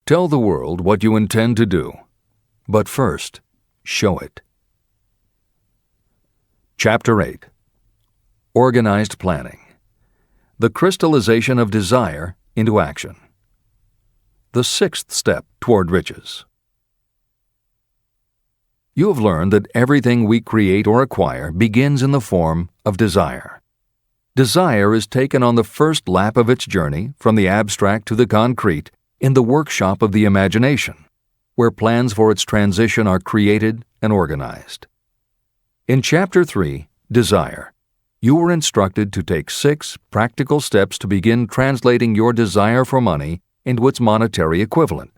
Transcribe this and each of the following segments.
Tell the world what you intend to do, but first, show it. Chapter 8. Organized Planning. The crystallization of desire into action. The sixth step toward riches. You have learned that everything we create or acquire begins in the form of desire. Desire is taken on the first lap of its journey from the abstract to the concrete in the workshop of the imagination, where plans for its transition are created and organized. In Chapter 3, Desire, you were instructed to take 6 practical steps to begin translating your desire for money into its monetary equivalent.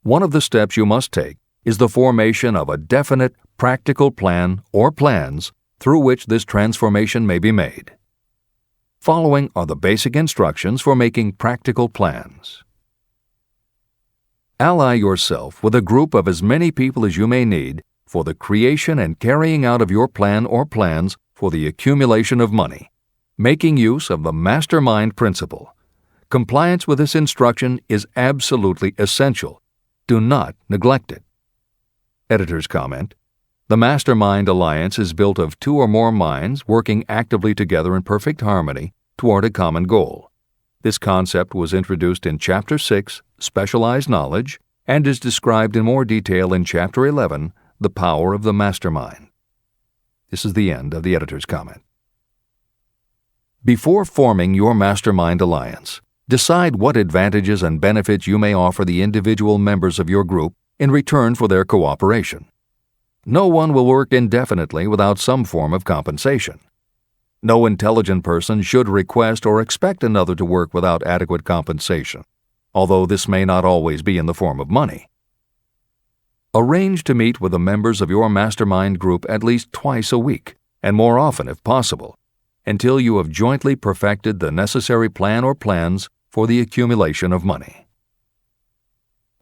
One of the steps you must take is the formation of a definite, practical plan or plans through which this transformation may be made. Following are the basic instructions for making practical plans. Ally yourself with a group of as many people as you may need for the creation and carrying out of your plan or plans for the accumulation of money, making use of the mastermind principle. Compliance with this instruction is absolutely essential. Do not neglect it. Editor's comment: the Mastermind Alliance is built of 2 or more minds working actively together in perfect harmony toward a common goal. This concept was introduced in Chapter 6, Specialized Knowledge, and is described in more detail in Chapter 11, The Power of the Mastermind. This is the end of the editor's comment. Before forming your Mastermind Alliance, decide what advantages and benefits you may offer the individual members of your group in return for their cooperation. No one will work indefinitely without some form of compensation. No intelligent person should request or expect another to work without adequate compensation, although this may not always be in the form of money. Arrange to meet with the members of your mastermind group at least twice a week, and more often if possible, until you have jointly perfected the necessary plan or plans for the accumulation of money.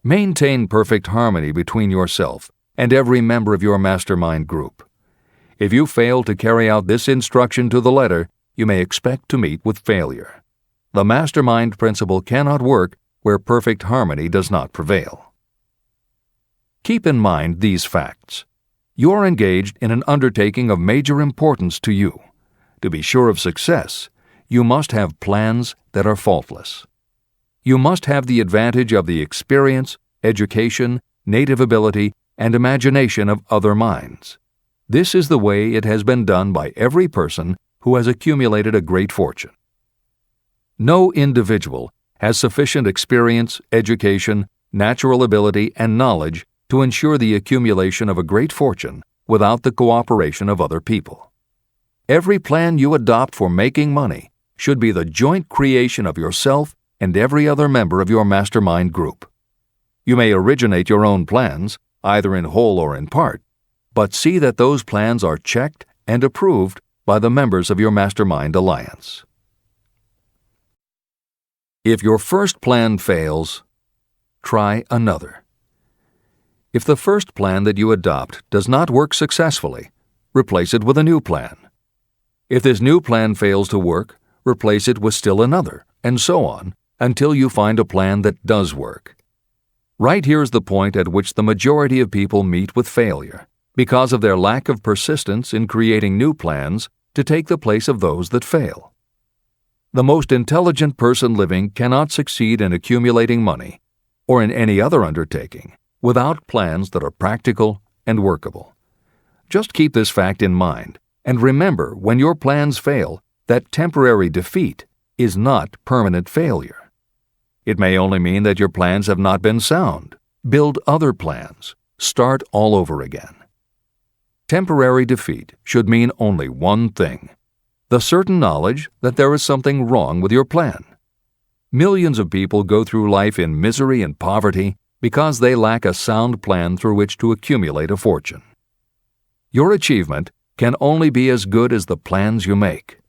Maintain perfect harmony between yourself and every member of your mastermind group. If you fail to carry out this instruction to the letter, you may expect to meet with failure. The mastermind principle cannot work where perfect harmony does not prevail. Keep in mind these facts. You are engaged in an undertaking of major importance to you. To be sure of success, you must have plans that are faultless. You must have the advantage of the experience, education, native ability, and imagination of other minds. This is the way it has been done by every person who has accumulated a great fortune. No individual has sufficient experience, education, natural ability, and knowledge to ensure the accumulation of a great fortune without the cooperation of other people. Every plan you adopt for making money should be the joint creation of yourself and every other member of your mastermind group. You may originate your own plans, either in whole or in part, but see that those plans are checked and approved by the members of your Mastermind Alliance. If your first plan fails, try another. If the first plan that you adopt does not work successfully, replace it with a new plan. If this new plan fails to work, replace it with still another, and so on, until you find a plan that does work. Right here is the point at which the majority of people meet with failure, because of their lack of persistence in creating new plans to take the place of those that fail. The most intelligent person living cannot succeed in accumulating money, or in any other undertaking, without plans that are practical and workable. Just keep this fact in mind, and remember when your plans fail that temporary defeat is not permanent failure. It may only mean that your plans have not been sound. Build other plans. Start all over again. Temporary defeat should mean only one thing: the certain knowledge that there is something wrong with your plan. Millions of people go through life in misery and poverty because they lack a sound plan through which to accumulate a fortune. Your achievement can only be as good as the plans you make.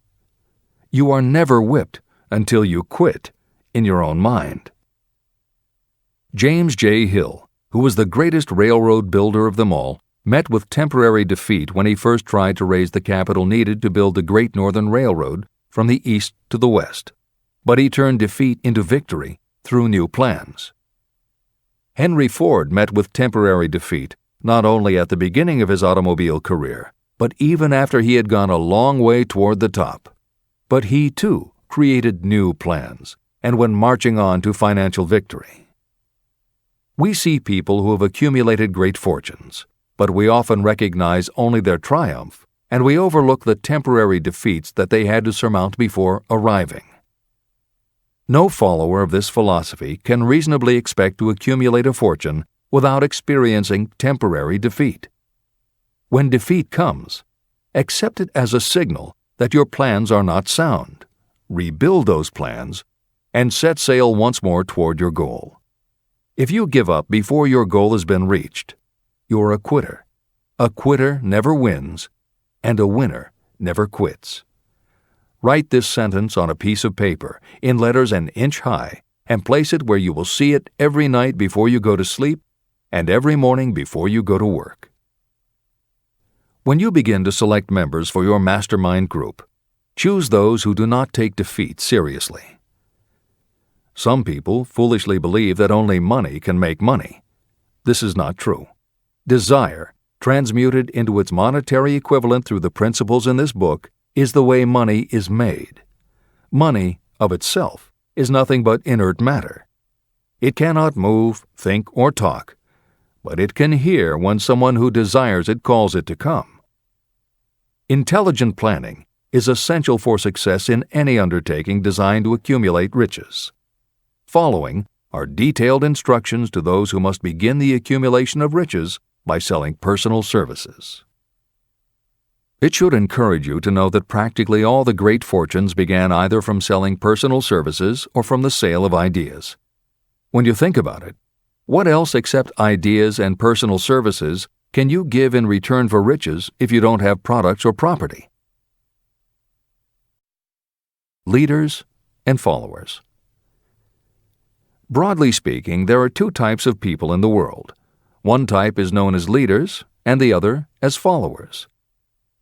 You are never whipped until you quit in your own mind. James J. Hill, who was the greatest railroad builder of them all, met with temporary defeat when he first tried to raise the capital needed to build the Great Northern Railroad from the east to the west. But he turned defeat into victory through new plans. Henry Ford met with temporary defeat not only at the beginning of his automobile career, but even after he had gone a long way toward the top. But he, too, created new plans and went marching on to financial victory. We see people who have accumulated great fortunes, but we often recognize only their triumph, and we overlook the temporary defeats that they had to surmount before arriving. No follower of this philosophy can reasonably expect to accumulate a fortune without experiencing temporary defeat. When defeat comes, accept it as a signal that your plans are not sound. Rebuild those plans and set sail once more toward your goal. If you give up before your goal has been reached, you're a quitter. A quitter never wins, and a winner never quits. Write this sentence on a piece of paper in letters an inch high and place it where you will see it every night before you go to sleep and every morning before you go to work. When you begin to select members for your mastermind group, choose those who do not take defeat seriously. Some people foolishly believe that only money can make money. This is not true. Desire, transmuted into its monetary equivalent through the principles in this book, is the way money is made. Money, of itself, is nothing but inert matter. It cannot move, think, or talk, but it can hear when someone who desires it calls it to come. Intelligent planning is essential for success in any undertaking designed to accumulate riches. Following are detailed instructions to those who must begin the accumulation of riches by selling personal services. It should encourage you to know that practically all the great fortunes began either from selling personal services or from the sale of ideas. When you think about it, what else except ideas and personal services can you give in return for riches if you don't have products or property? Leaders and followers. Broadly speaking, there are two types of people in the world. One type is known as leaders and the other as followers.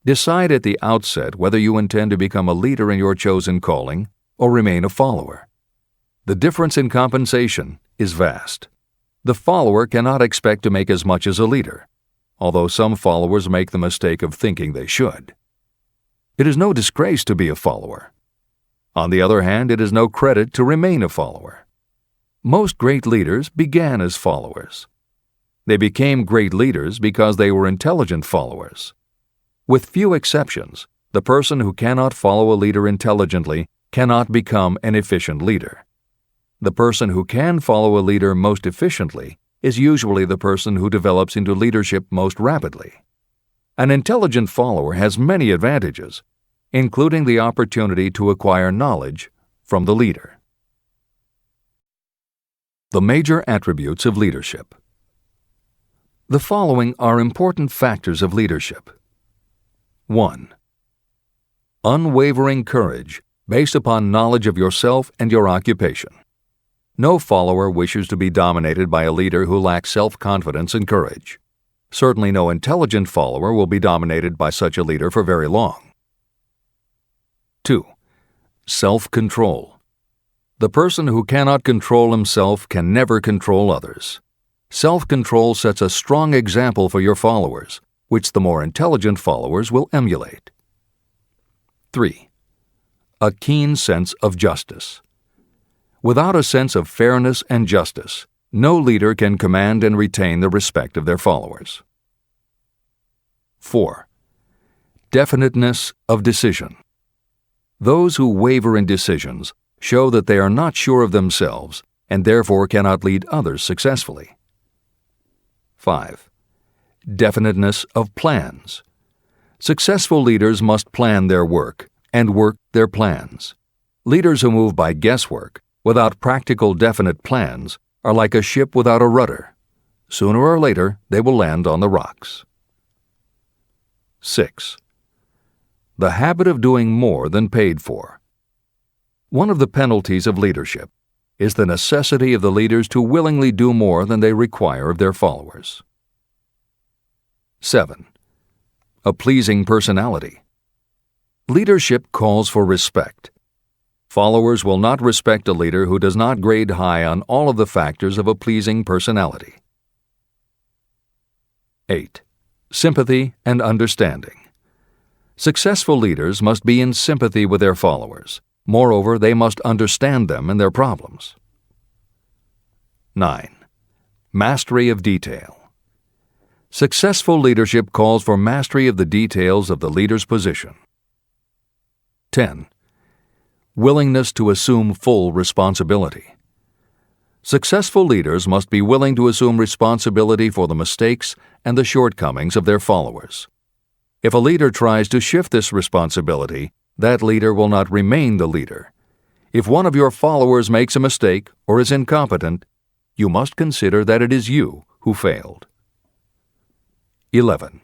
Decide at the outset whether you intend to become a leader in your chosen calling or remain a follower. The difference in compensation is vast. The follower cannot expect to make as much as a leader, although some followers make the mistake of thinking they should. It is no disgrace to be a follower. On the other hand, it is no credit to remain a follower. Most great leaders began as followers. They became great leaders because they were intelligent followers. With few exceptions, the person who cannot follow a leader intelligently cannot become an efficient leader. The person who can follow a leader most efficiently is usually the person who develops into leadership most rapidly. An intelligent follower has many advantages, including the opportunity to acquire knowledge from the leader. The major attributes of leadership. The following are important factors of leadership. 1. Unwavering courage based upon knowledge of yourself and your occupation. No follower wishes to be dominated by a leader who lacks self-confidence and courage. Certainly no intelligent follower will be dominated by such a leader for very long. 2. Self-control. The person who cannot control himself can never control others. Self-control sets a strong example for your followers, which the more intelligent followers will emulate. 3. A keen sense of justice. Without a sense of fairness and justice, no leader can command and retain the respect of their followers. 4. Definiteness of decision. Those who waver in decisions show that they are not sure of themselves and therefore cannot lead others successfully. 5. Definiteness of plans. Successful leaders must plan their work and work their plans. Leaders who move by guesswork, without practical definite plans, are like a ship without a rudder. Sooner or later, they will land on the rocks. 6. The habit of doing more than paid for. One of the penalties of leadership is the necessity of the leaders to willingly do more than they require of their followers. 7. A pleasing personality. Leadership calls for respect. Followers will not respect a leader who does not grade high on all of the factors of a pleasing personality. 8. Sympathy and understanding. Successful leaders must be in sympathy with their followers. Moreover, they must understand them and their problems. 9. Mastery of detail. Successful leadership calls for mastery of the details of the leader's position. 10. Willingness to assume full responsibility. Successful leaders must be willing to assume responsibility for the mistakes and the shortcomings of their followers. If a leader tries to shift this responsibility, that leader will not remain the leader. If one of your followers makes a mistake or is incompetent, you must consider that it is you who failed. 11.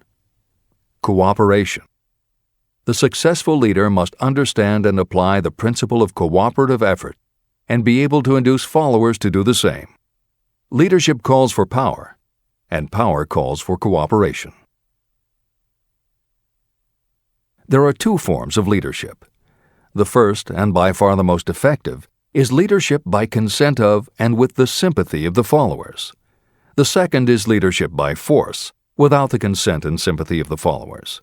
Cooperation. The successful leader must understand and apply the principle of cooperative effort and be able to induce followers to do the same. Leadership calls for power, and power calls for cooperation. There are two forms of leadership. The first, and by far the most effective, is leadership by consent of and with the sympathy of the followers. The second is leadership by force, without the consent and sympathy of the followers.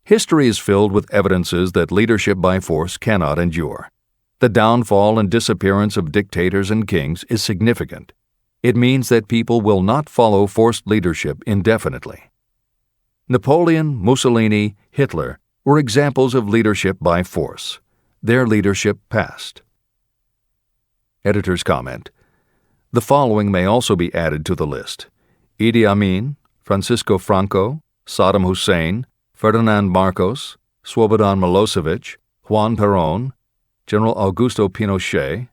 History is filled with evidences that leadership by force cannot endure. The downfall and disappearance of dictators and kings is significant. It means that people will not follow forced leadership indefinitely. Napoleon, Mussolini, Hitler were examples of leadership by force. Their leadership passed. Editor's comment. The following may also be added to the list: Idi Amin, Francisco Franco, Saddam Hussein, Ferdinand Marcos, Slobodan Milosevic, Juan Perón, General Augusto Pinochet,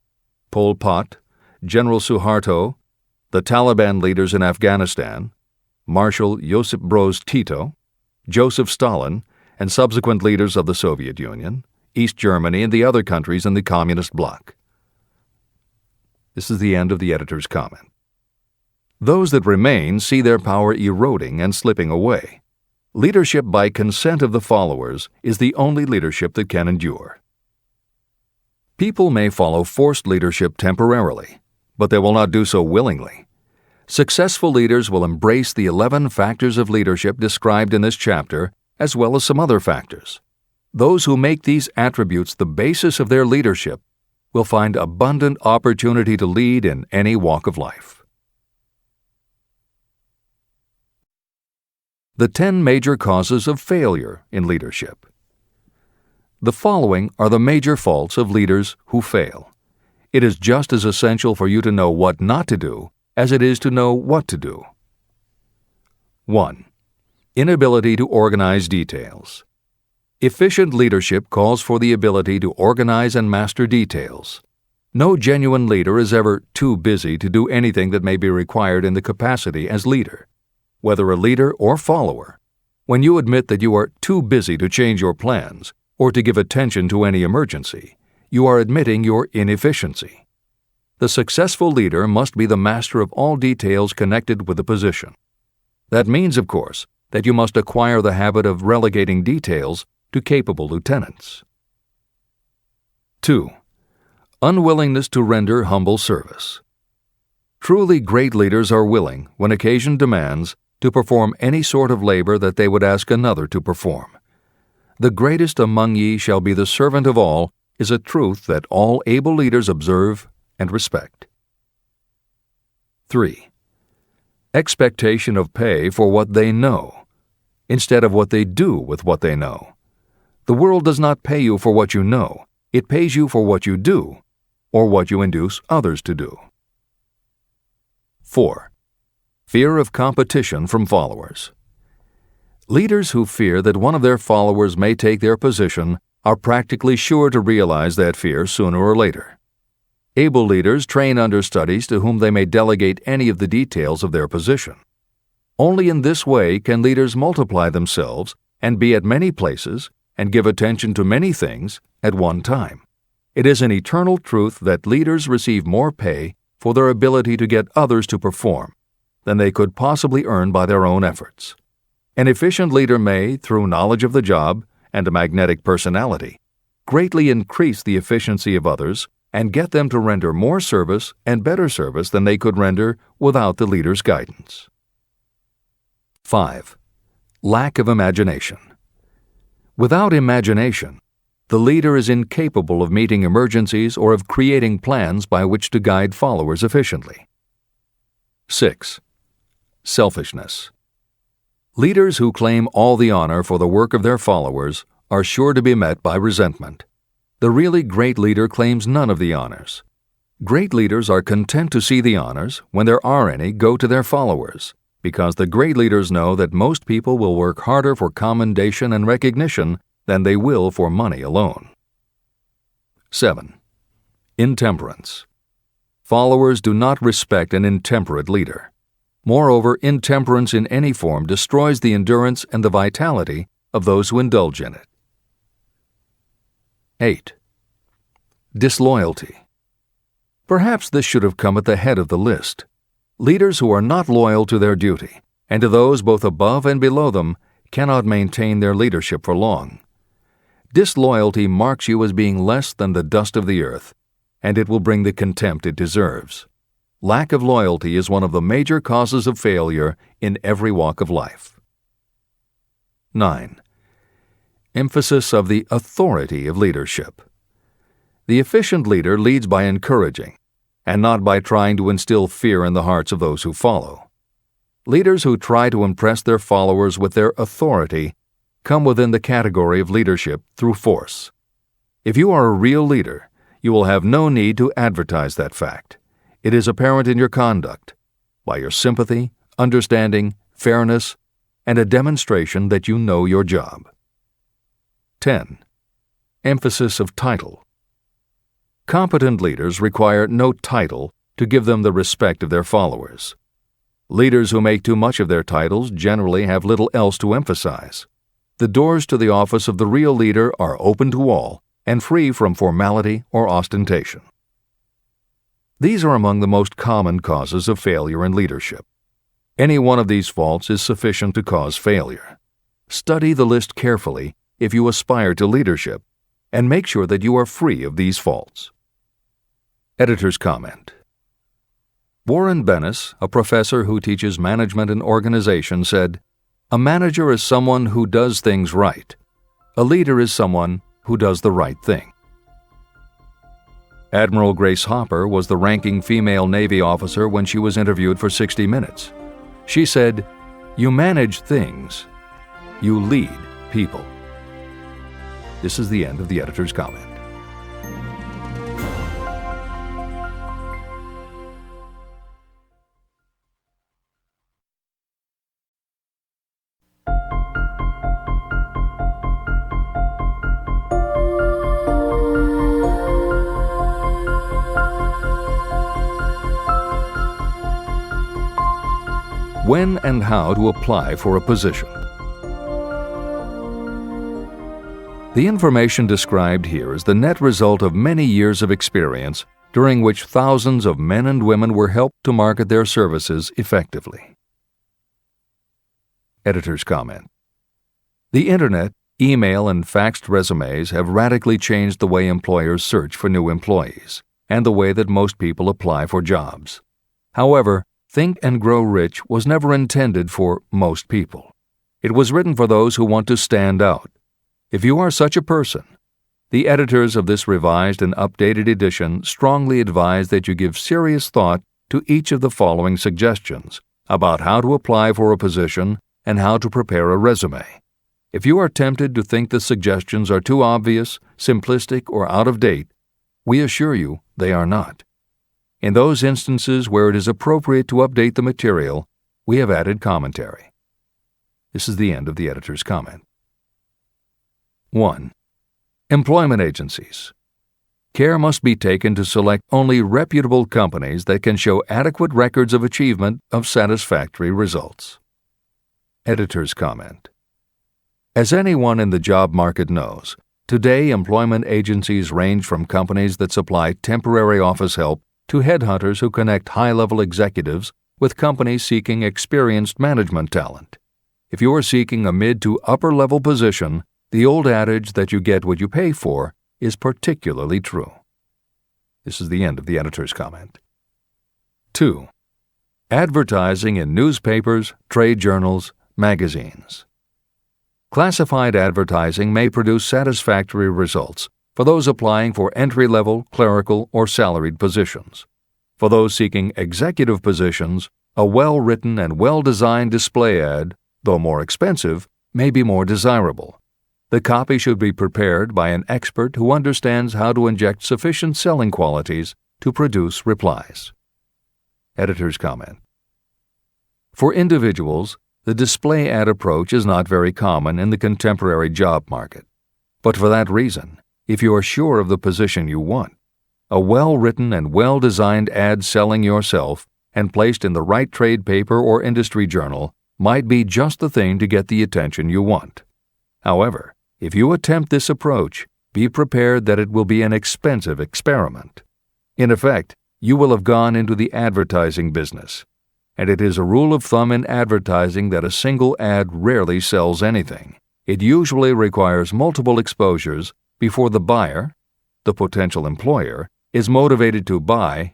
Pol Pot, General Suharto, the Taliban leaders in Afghanistan, Marshal Josip Broz Tito, Joseph Stalin, and subsequent leaders of the Soviet Union, East Germany, and the other countries in the Communist bloc. This is the end of the editor's comment. Those that remain see their power eroding and slipping away. Leadership by consent of the followers is the only leadership that can endure. People may follow forced leadership temporarily, but they will not do so willingly. Successful leaders will embrace the 11 factors of leadership described in this chapter, as well as some other factors. Those who make these attributes the basis of their leadership will find abundant opportunity to lead in any walk of life. The 10 major causes of failure in leadership. The following are the major faults of leaders who fail. It is just as essential for you to know what not to do as it is to know what to do. 1. Inability to organize details. Efficient leadership calls for the ability to organize and master details. No genuine leader is ever too busy to do anything that may be required in the capacity as leader. Whether a leader or follower, when you admit that you are too busy to change your plans or to give attention to any emergency, you are admitting your inefficiency. The successful leader must be the master of all details connected with the position. That means, of course, that you must acquire the habit of relegating details to capable lieutenants. 2. Unwillingness to render humble service. Truly great leaders are willing, when occasion demands, to perform any sort of labor that they would ask another to perform. The greatest among ye shall be the servant of all is a truth that all able leaders observe and respect. 3. Expectation of pay for what they know, instead of what they do with what they know. The world does not pay you for what you know, it pays you for what you do, or what you induce others to do. 4. Fear of competition from followers. Leaders who fear that one of their followers may take their position are practically sure to realize that fear sooner or later. Able leaders train understudies to whom they may delegate any of the details of their position. Only in this way can leaders multiply themselves and be at many places and give attention to many things at one time. It is an eternal truth that leaders receive more pay for their ability to get others to perform than they could possibly earn by their own efforts. An efficient leader may, through knowledge of the job and a magnetic personality, greatly increase the efficiency of others and get them to render more service and better service than they could render without the leader's guidance. 5. Lack of imagination. Without imagination, the leader is incapable of meeting emergencies or of creating plans by which to guide followers efficiently. 6. Selfishness. Leaders who claim all the honor for the work of their followers are sure to be met by resentment. The really great leader claims none of the honors. Great leaders are content to see the honors, when there are any, go to their followers, because the great leaders know that most people will work harder for commendation and recognition than they will for money alone. 7. Intemperance. Followers do not respect an intemperate leader. Moreover, intemperance in any form destroys the endurance and the vitality of those who indulge in it. 8. Disloyalty. Perhaps this should have come at the head of the list. Leaders who are not loyal to their duty, and to those both above and below them, cannot maintain their leadership for long. Disloyalty marks you as being less than the dust of the earth, and it will bring the contempt it deserves. Lack of loyalty is one of the major causes of failure in every walk of life. 9. Emphasis of the authority of leadership. The efficient leader leads by encouraging, and not by trying to instill fear in the hearts of those who follow. Leaders who try to impress their followers with their authority come within the category of leadership through force. If you are a real leader, you will have no need to advertise that fact. It is apparent in your conduct, by your sympathy, understanding, fairness, and a demonstration that you know your job. 10. Emphasis of title. Competent leaders require no title to give them the respect of their followers. Leaders who make too much of their titles generally have little else to emphasize. The doors to the office of the real leader are open to all and free from formality or ostentation. These are among the most common causes of failure in leadership. Any one of these faults is sufficient to cause failure. Study the list carefully if you aspire to leadership, and make sure that you are free of these faults. Editor's comment. Warren Bennis, a professor who teaches management and organization, said, "A manager is someone who does things right. A leader is someone who does the right thing." Admiral Grace Hopper was the ranking female Navy officer when she was interviewed for 60 Minutes. She said, "You manage things. You lead people." This is the end of the editor's comment. When and how to apply for a position. The information described here is the net result of many years of experience during which thousands of men and women were helped to market their services effectively. Editor's comment. The Internet, email, and faxed resumes have radically changed the way employers search for new employees and the way that most people apply for jobs. However, Think and Grow Rich was never intended for most people. It was written for those who want to stand out. If you are such a person, the editors of this revised and updated edition strongly advise that you give serious thought to each of the following suggestions about how to apply for a position and how to prepare a resume. If you are tempted to think the suggestions are too obvious, simplistic, or out of date, we assure you they are not. In those instances where it is appropriate to update the material, we have added commentary. This is the end of the editor's comment. 1. Employment agencies. Care must be taken to select only reputable companies that can show adequate records of achievement of satisfactory results. Editor's comment. As anyone in the job market knows, today employment agencies range from companies that supply temporary office help to headhunters who connect high-level executives with companies seeking experienced management talent. If you are seeking a mid to upper-level position, the old adage that you get what you pay for is particularly true. This is the end of the editor's comment. 2. Advertising in newspapers, trade journals, magazines. Classified advertising may produce satisfactory results for those applying for entry-level, clerical, or salaried positions. For those seeking executive positions, a well-written and well-designed display ad, though more expensive, may be more desirable. The copy should be prepared by an expert who understands how to inject sufficient selling qualities to produce replies. Editor's comment. For individuals, the display ad approach is not very common in the contemporary job market. But for that reason, if you are sure of the position you want, a well-written and well-designed ad selling yourself and placed in the right trade paper or industry journal might be just the thing to get the attention you want. However, if you attempt this approach, be prepared that it will be an expensive experiment. In effect, you will have gone into the advertising business, and it is a rule of thumb in advertising that a single ad rarely sells anything. It usually requires multiple exposures before the buyer, the potential employer, is motivated to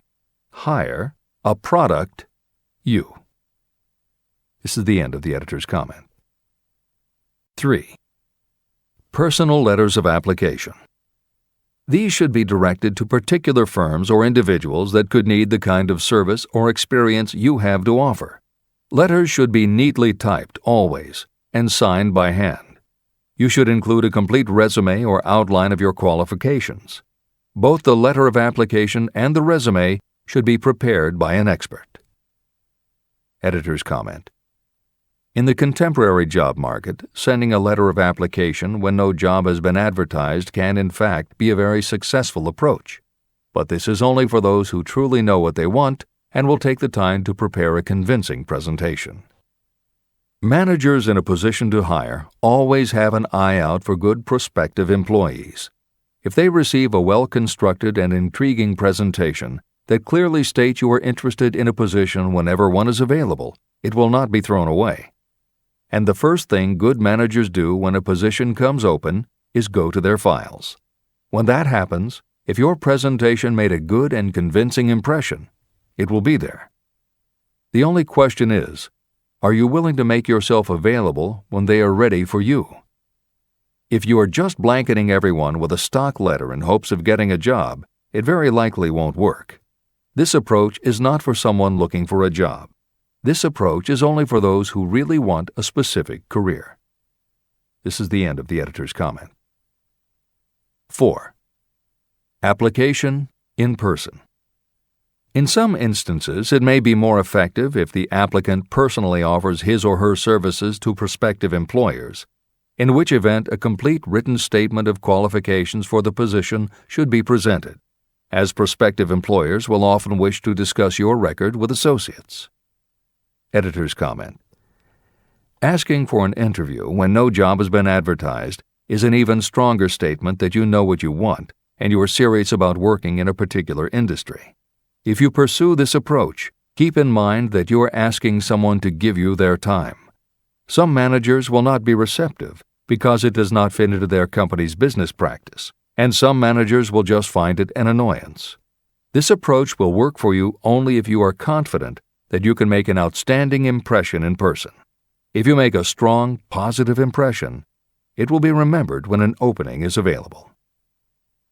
hire, a product, you. This is the end of the editor's comment. 3. Personal letters of application. These should be directed to particular firms or individuals that could need the kind of service or experience you have to offer. Letters should be neatly typed always and signed by hand. You should include a complete resume or outline of your qualifications. Both the letter of application and the resume should be prepared by an expert. Editor's comment. In the contemporary job market, sending a letter of application when no job has been advertised can in fact be a very successful approach. But this is only for those who truly know what they want and will take the time to prepare a convincing presentation. Managers in a position to hire always have an eye out for good prospective employees. If they receive a well-constructed and intriguing presentation that clearly states you are interested in a position whenever one is available, it will not be thrown away. And the first thing good managers do when a position comes open is go to their files. When that happens, if your presentation made a good and convincing impression, it will be there. The only question is, are you willing to make yourself available when they are ready for you? If you are just blanketing everyone with a stock letter in hopes of getting a job, it very likely won't work. This approach is not for someone looking for a job. This approach is only for those who really want a specific career. This is the end of the editor's comment. 4. Application in person. In some instances, it may be more effective if the applicant personally offers his or her services to prospective employers, in which event a complete written statement of qualifications for the position should be presented, as prospective employers will often wish to discuss your record with associates. Editor's comment. Asking for an interview when no job has been advertised is an even stronger statement that you know what you want and you are serious about working in a particular industry. If you pursue this approach, keep in mind that you are asking someone to give you their time. Some managers will not be receptive because it does not fit into their company's business practice, and some managers will just find it an annoyance. This approach will work for you only if you are confident that you can make an outstanding impression in person. If you make a strong, positive impression, it will be remembered when an opening is available.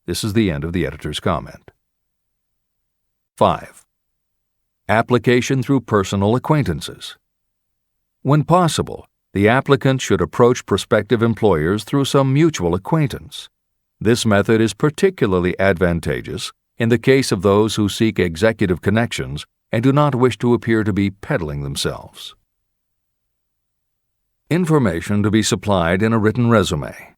This is the end of the editor's comment. 5. Application through personal acquaintances. When possible, the applicant should approach prospective employers through some mutual acquaintance. This method is particularly advantageous in the case of those who seek executive connections and do not wish to appear to be peddling themselves. Information to be supplied in a written resume.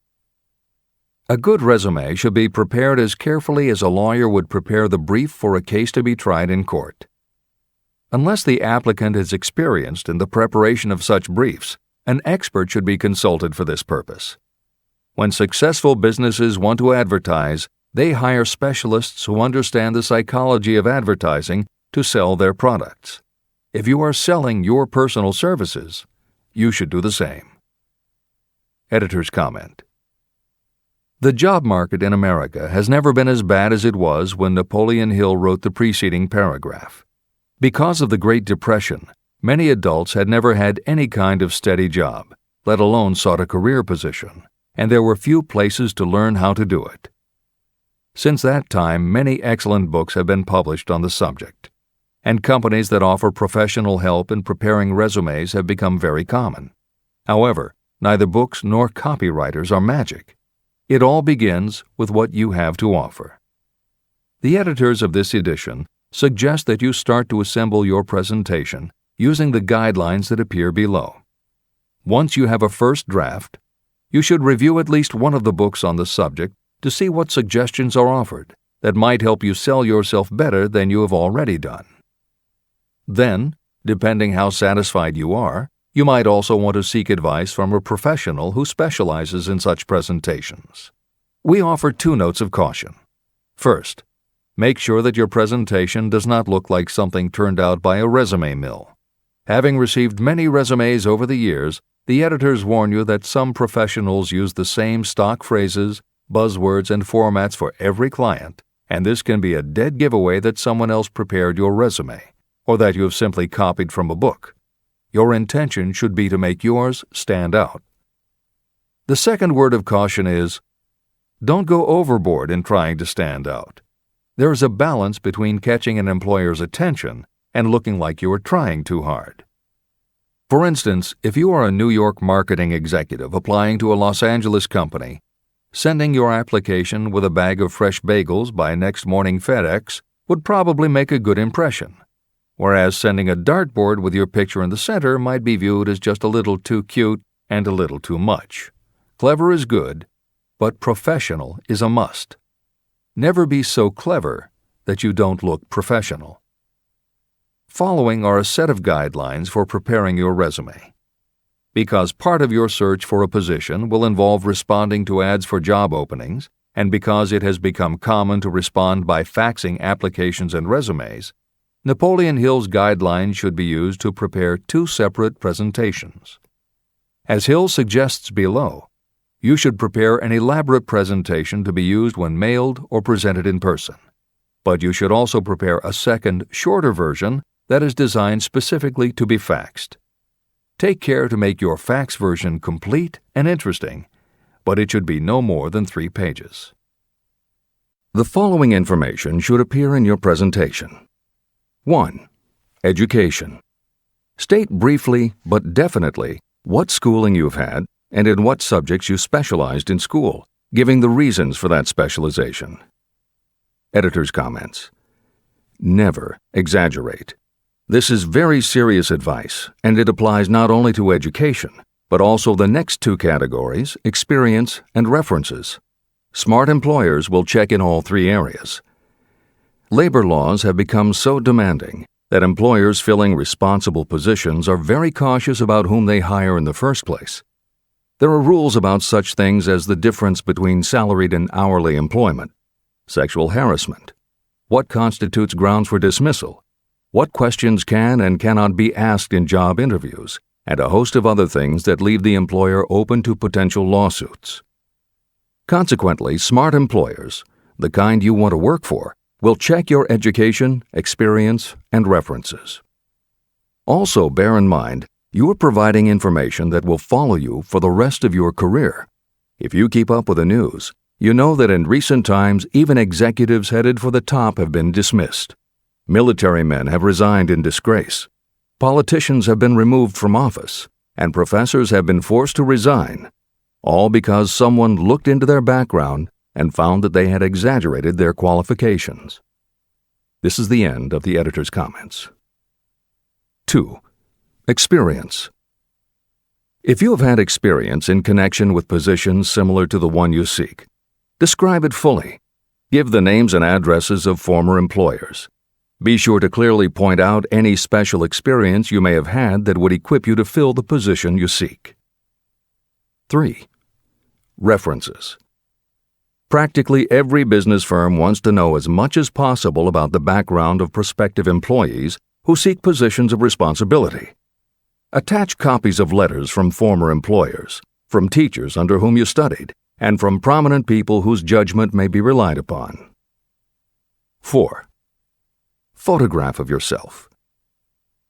A good resume should be prepared as carefully as a lawyer would prepare the brief for a case to be tried in court. Unless the applicant is experienced in the preparation of such briefs, an expert should be consulted for this purpose. When successful businesses want to advertise, they hire specialists who understand the psychology of advertising to sell their products. If you are selling your personal services, you should do the same. Editor's comment. The job market in America has never been as bad as it was when Napoleon Hill wrote the preceding paragraph. Because of the Great Depression, many adults had never had any kind of steady job, let alone sought a career position, and there were few places to learn how to do it. Since that time, many excellent books have been published on the subject, and companies that offer professional help in preparing resumes have become very common. However, neither books nor copywriters are magic. It all begins with what you have to offer. The editors of this edition suggest that you start to assemble your presentation using the guidelines that appear below. Once you have a first draft, you should review at least one of the books on the subject to see what suggestions are offered that might help you sell yourself better than you have already done. Then, depending how satisfied you are, you might also want to seek advice from a professional who specializes in such presentations. We offer 2 notes of caution. First, make sure that your presentation does not look like something turned out by a resume mill. Having received many resumes over the years, the editors warn you that some professionals use the same stock phrases, buzzwords, and formats for every client, and this can be a dead giveaway that someone else prepared your resume, or that you have simply copied from a book. Your intention should be to make yours stand out. The second word of caution is, don't go overboard in trying to stand out. There is a balance between catching an employer's attention and looking like you are trying too hard. For instance, if you are a New York marketing executive applying to a Los Angeles company, sending your application with a bag of fresh bagels by next morning FedEx would probably make a good impression, whereas sending a dartboard with your picture in the center might be viewed as just a little too cute and a little too much. Clever is good, but professional is a must. Never be so clever that you don't look professional. Following are a set of guidelines for preparing your resume. Because part of your search for a position will involve responding to ads for job openings, and because it has become common to respond by faxing applications and resumes, Napoleon Hill's guidelines should be used to prepare 2 separate presentations. As Hill suggests below, you should prepare an elaborate presentation to be used when mailed or presented in person. But you should also prepare a second, shorter version that is designed specifically to be faxed. Take care to make your fax version complete and interesting, but it should be no more than 3 pages. The following information should appear in your presentation. 1. Education. State briefly but definitely what schooling you've had and in what subjects you specialized in school, giving the reasons for that specialization. Editor's comments. Never exaggerate. This is very serious advice, and it applies not only to education, but also the next 2 categories, experience and references. Smart employers will check in all 3 areas. Labor laws have become so demanding that employers filling responsible positions are very cautious about whom they hire in the first place. There are rules about such things as the difference between salaried and hourly employment, sexual harassment, what constitutes grounds for dismissal, what questions can and cannot be asked in job interviews, and a host of other things that leave the employer open to potential lawsuits. Consequently, smart employers, the kind you want to work for, will check your education, experience, and references. Also, bear in mind, you are providing information that will follow you for the rest of your career. If you keep up with the news, you know that in recent times even executives headed for the top have been dismissed. Military men have resigned in disgrace. Politicians have been removed from office, and professors have been forced to resign, all because someone looked into their background and found that they had exaggerated their qualifications. This is the end of the editor's comments. 2. Experience. If you have had experience in connection with positions similar to the one you seek, describe it fully. Give the names and addresses of former employers. Be sure to clearly point out any special experience you may have had that would equip you to fill the position you seek. 3. References. Practically every business firm wants to know as much as possible about the background of prospective employees who seek positions of responsibility. Attach copies of letters from former employers, from teachers under whom you studied, and from prominent people whose judgment may be relied upon. 4. Photograph of yourself.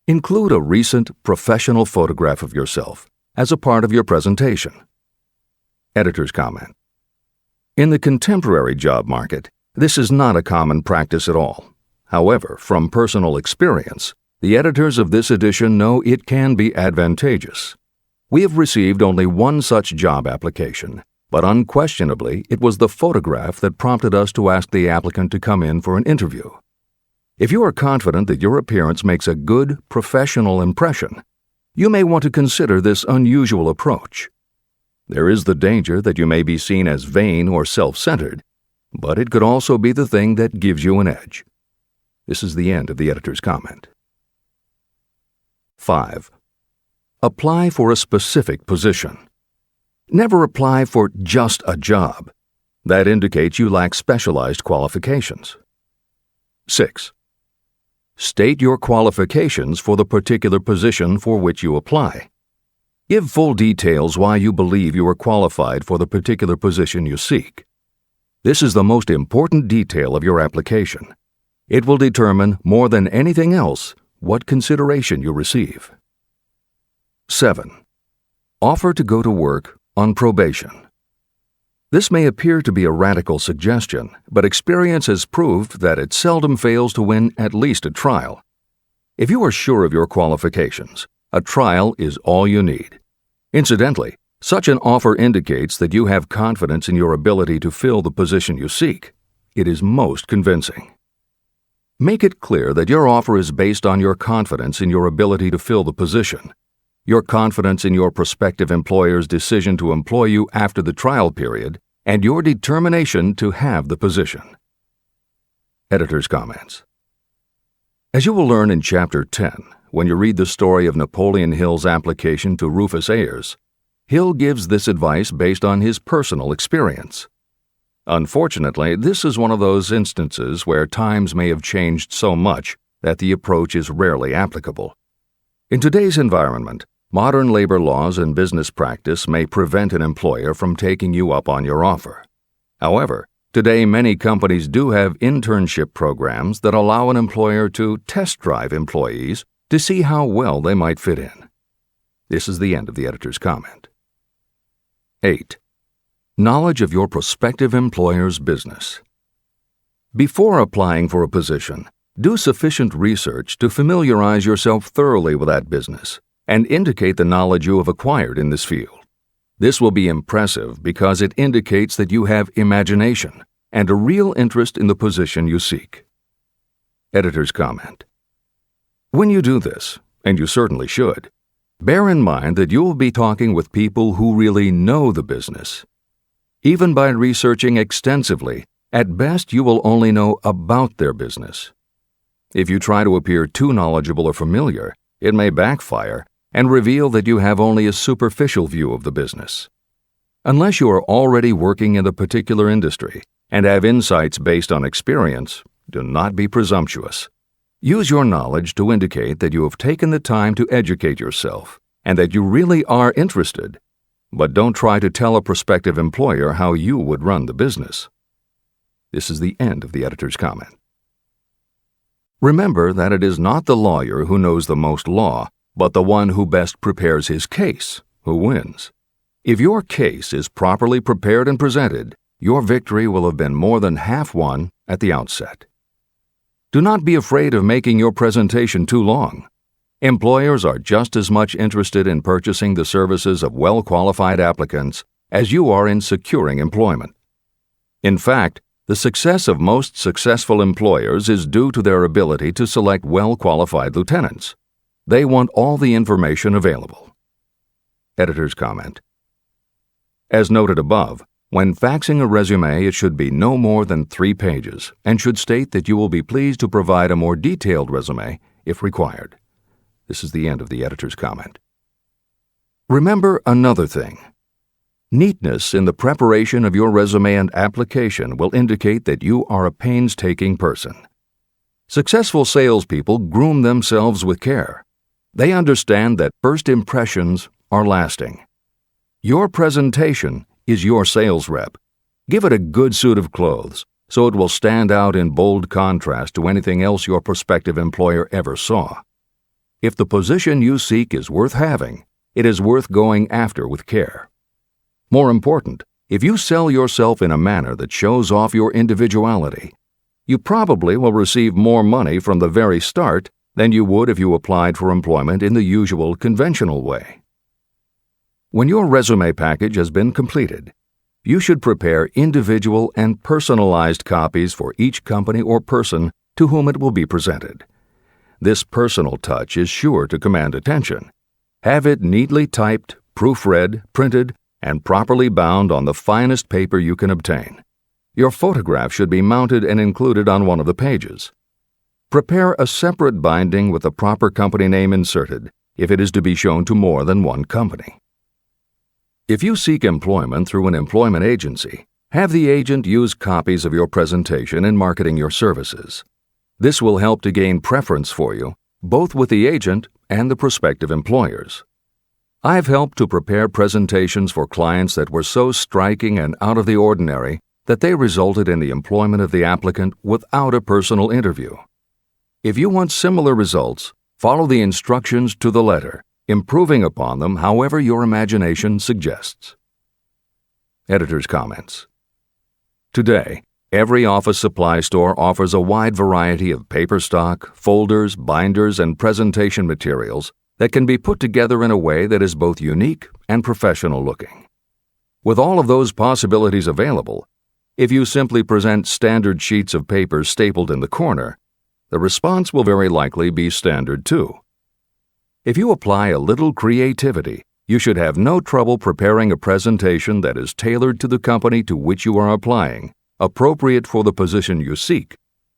Include a recent professional photograph of yourself as a part of your presentation. Editor's comment. In the contemporary job market, this is not a common practice at all. However, from personal experience, the editors of this edition know it can be advantageous. We have received only one such job application, but unquestionably it was the photograph that prompted us to ask the applicant to come in for an interview. If you are confident that your appearance makes a good, professional impression, you may want to consider this unusual approach. There is the danger that you may be seen as vain or self-centered, but it could also be the thing that gives you an edge. This is the end of the editor's comment. 5. Apply for a specific position. Never apply for just a job. That indicates you lack specialized qualifications. 6. State your qualifications for the particular position for which you apply. Give full details why you believe you are qualified for the particular position you seek. This is the most important detail of your application. It will determine, more than anything else, what consideration you receive. 7. Offer to go to work on probation. This may appear to be a radical suggestion, but experience has proved that it seldom fails to win at least a trial. If you are sure of your qualifications, a trial is all you need. Incidentally, such an offer indicates that you have confidence in your ability to fill the position you seek. It is most convincing. Make it clear that your offer is based on your confidence in your ability to fill the position, your confidence in your prospective employer's decision to employ you after the trial period, and your determination to have the position. Editor's comments. As you will learn in Chapter 10, when you read the story of Napoleon Hill's application to Rufus Ayers, Hill gives this advice based on his personal experience. Unfortunately, this is one of those instances where times may have changed so much that the approach is rarely applicable. In today's environment, modern labor laws and business practice may prevent an employer from taking you up on your offer. However, today many companies do have internship programs that allow an employer to test drive employees to see how well they might fit in. This is the end of the editor's comment. 8. Knowledge of your prospective employer's business. Before applying for a position, do sufficient research to familiarize yourself thoroughly with that business and indicate the knowledge you have acquired in this field. This will be impressive because it indicates that you have imagination and a real interest in the position you seek. Editor's comment. When you do this, and you certainly should, bear in mind that you will be talking with people who really know the business. Even by researching extensively, at best you will only know about their business. If you try to appear too knowledgeable or familiar, it may backfire and reveal that you have only a superficial view of the business. Unless you are already working in the particular industry and have insights based on experience, do not be presumptuous. Use your knowledge to indicate that you have taken the time to educate yourself and that you really are interested, but don't try to tell a prospective employer how you would run the business. This is the end of the editor's comment. Remember that it is not the lawyer who knows the most law, but the one who best prepares his case who wins. If your case is properly prepared and presented, your victory will have been more than half won at the outset. Do not be afraid of making your presentation too long. Employers are just as much interested in purchasing the services of well-qualified applicants as you are in securing employment. In fact, the success of most successful employers is due to their ability to select well-qualified lieutenants. They want all the information available. Editor's comment. As noted above, when faxing a resume, it should be no more than 3 pages and should state that you will be pleased to provide a more detailed resume if required. This is the end of the editor's comment. Remember another thing. Neatness in the preparation of your resume and application will indicate that you are a painstaking person. Successful salespeople groom themselves with care. They understand that first impressions are lasting. Your presentation is your sales rep. Give it a good suit of clothes so it will stand out in bold contrast to anything else your prospective employer ever saw. If the position you seek is worth having, it is worth going after with care. More important, if you sell yourself in a manner that shows off your individuality, you probably will receive more money from the very start than you would if you applied for employment in the usual conventional way. When your resume package has been completed, you should prepare individual and personalized copies for each company or person to whom it will be presented. This personal touch is sure to command attention. Have it neatly typed, proofread, printed, and properly bound on the finest paper you can obtain. Your photograph should be mounted and included on one of the pages. Prepare a separate binding with the proper company name inserted if it is to be shown to more than one company. If you seek employment through an employment agency, have the agent use copies of your presentation in marketing your services. This will help to gain preference for you, both with the agent and the prospective employers. I've helped to prepare presentations for clients that were so striking and out of the ordinary that they resulted in the employment of the applicant without a personal interview. If you want similar results, follow the instructions to the letter, improving upon them however your imagination suggests. Editor's comments. Today, every office supply store offers a wide variety of paper stock, folders, binders, and presentation materials that can be put together in a way that is both unique and professional looking. With all of those possibilities available, if you simply present standard sheets of paper stapled in the corner, the response will very likely be standard too. If you apply a little creativity, you should have no trouble preparing a presentation that is tailored to the company to which you are applying, appropriate for the position you seek,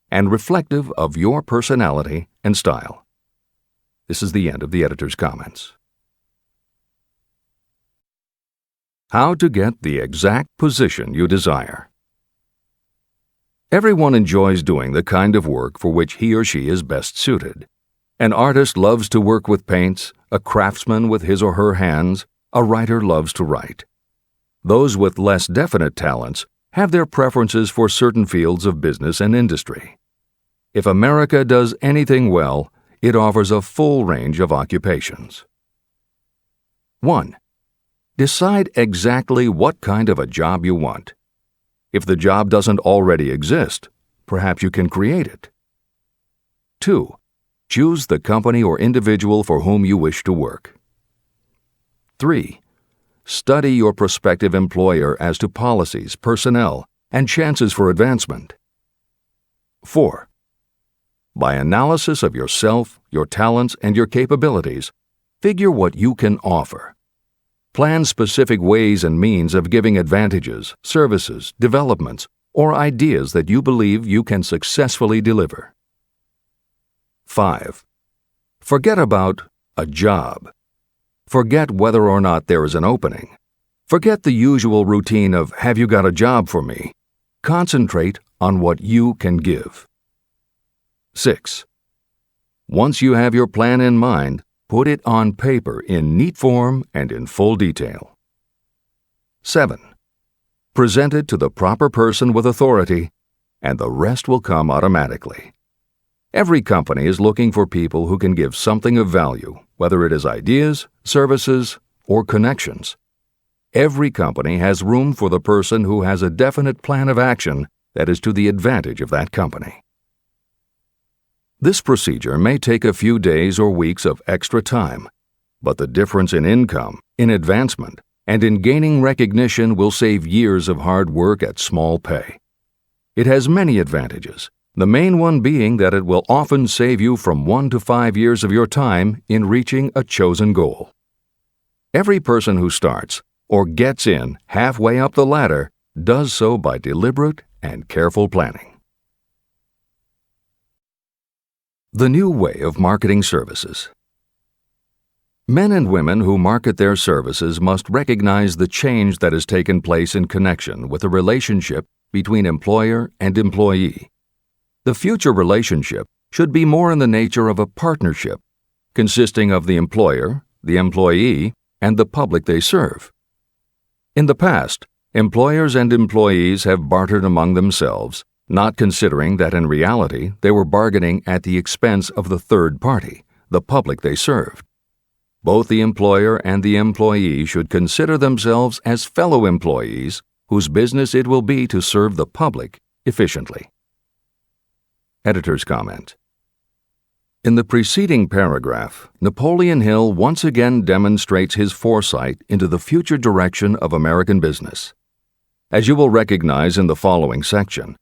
and reflective of your personality and style. This is the end of the editor's comments. How to get the exact position you desire. Everyone enjoys doing the kind of work for which he or she is best suited. An artist loves to work with paints, a craftsman with his or her hands, a writer loves to write. Those with less definite talents have their preferences for certain fields of business and industry. If America does anything well, it offers a full range of occupations. 1. Decide exactly what kind of a job you want. If the job doesn't already exist, perhaps you can create it. 2. Choose the company or individual for whom you wish to work. 3. Study your prospective employer as to policies, personnel, and chances for advancement. 4. By analysis of yourself, your talents, and your capabilities, figure what you can offer. Plan specific ways and means of giving advantages, services, developments, or ideas that you believe you can successfully deliver. 5. Forget about a job. Forget whether or not there is an opening. Forget the usual routine of, "Have you got a job for me?" Concentrate on what you can give. 6. Once you have your plan in mind, put it on paper in neat form and in full detail. 7. Present it to the proper person with authority, and the rest will come automatically. Every company is looking for people who can give something of value, whether it is ideas, services, or connections. Every company has room for the person who has a definite plan of action that is to the advantage of that company. This procedure may take a few days or weeks of extra time, but the difference in income, in advancement, and in gaining recognition will save years of hard work at small pay. It has many advantages, the main one being that it will often save you from 1 to 5 years of your time in reaching a chosen goal. Every person who starts, or gets in halfway up the ladder, does so by deliberate and careful planning. The new way of marketing services. Men and women who market their services must recognize the change that has taken place in connection with the relationship between employer and employee. The future relationship should be more in the nature of a partnership, consisting of the employer, the employee, and the public they serve. In the past, Employers and employees have bartered among themselves, not considering that in reality they were bargaining at the expense of the third party, the public they served. Both the employer and the employee should consider themselves as fellow employees whose business it will be to serve the public efficiently. Editor's comment. In the preceding paragraph, Napoleon Hill once again demonstrates his foresight into the future direction of American business. As you will recognize in the following section,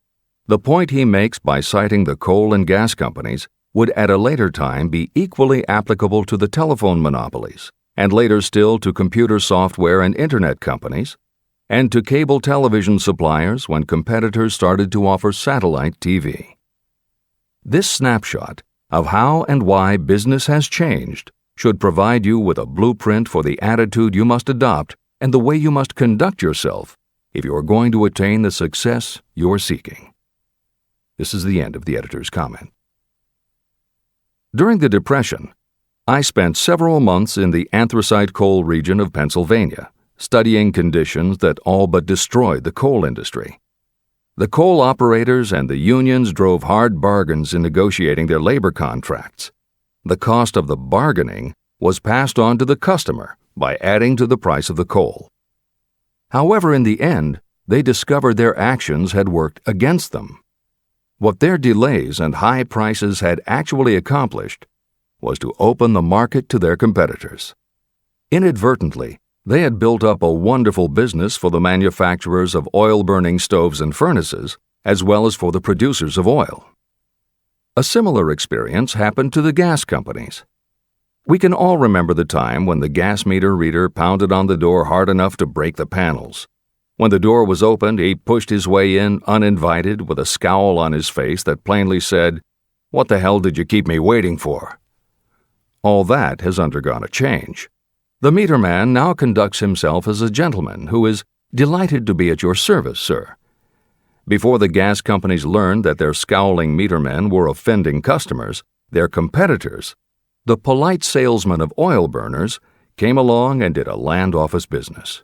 the point he makes by citing the coal and gas companies would at a later time be equally applicable to the telephone monopolies, and later still to computer software and internet companies, and to cable television suppliers when competitors started to offer satellite TV. This snapshot of how and why business has changed should provide you with a blueprint for the attitude you must adopt and the way you must conduct yourself if you are going to attain the success you're seeking. This is the end of the editor's comment. During the Depression, I spent several months in the anthracite coal region of Pennsylvania, studying conditions that all but destroyed the coal industry. The coal operators and the unions drove hard bargains in negotiating their labor contracts. The cost of the bargaining was passed on to the customer by adding to the price of the coal. However, in the end, they discovered their actions had worked against them. What their delays and high prices had actually accomplished was to open the market to their competitors. Inadvertently, they had built up a wonderful business for the manufacturers of oil-burning stoves and furnaces, as well as for the producers of oil. A similar experience happened to the gas companies. We can all remember the time when the gas meter reader pounded on the door hard enough to break the panels. When the door was opened, he pushed his way in uninvited with a scowl on his face that plainly said, "What the hell did you keep me waiting for?" All that has undergone a change. The meter man now conducts himself as a gentleman who is delighted to be at your service, sir. Before the gas companies learned that their scowling meter men were offending customers, their competitors, the polite salesmen of oil burners, came along and did a land office business.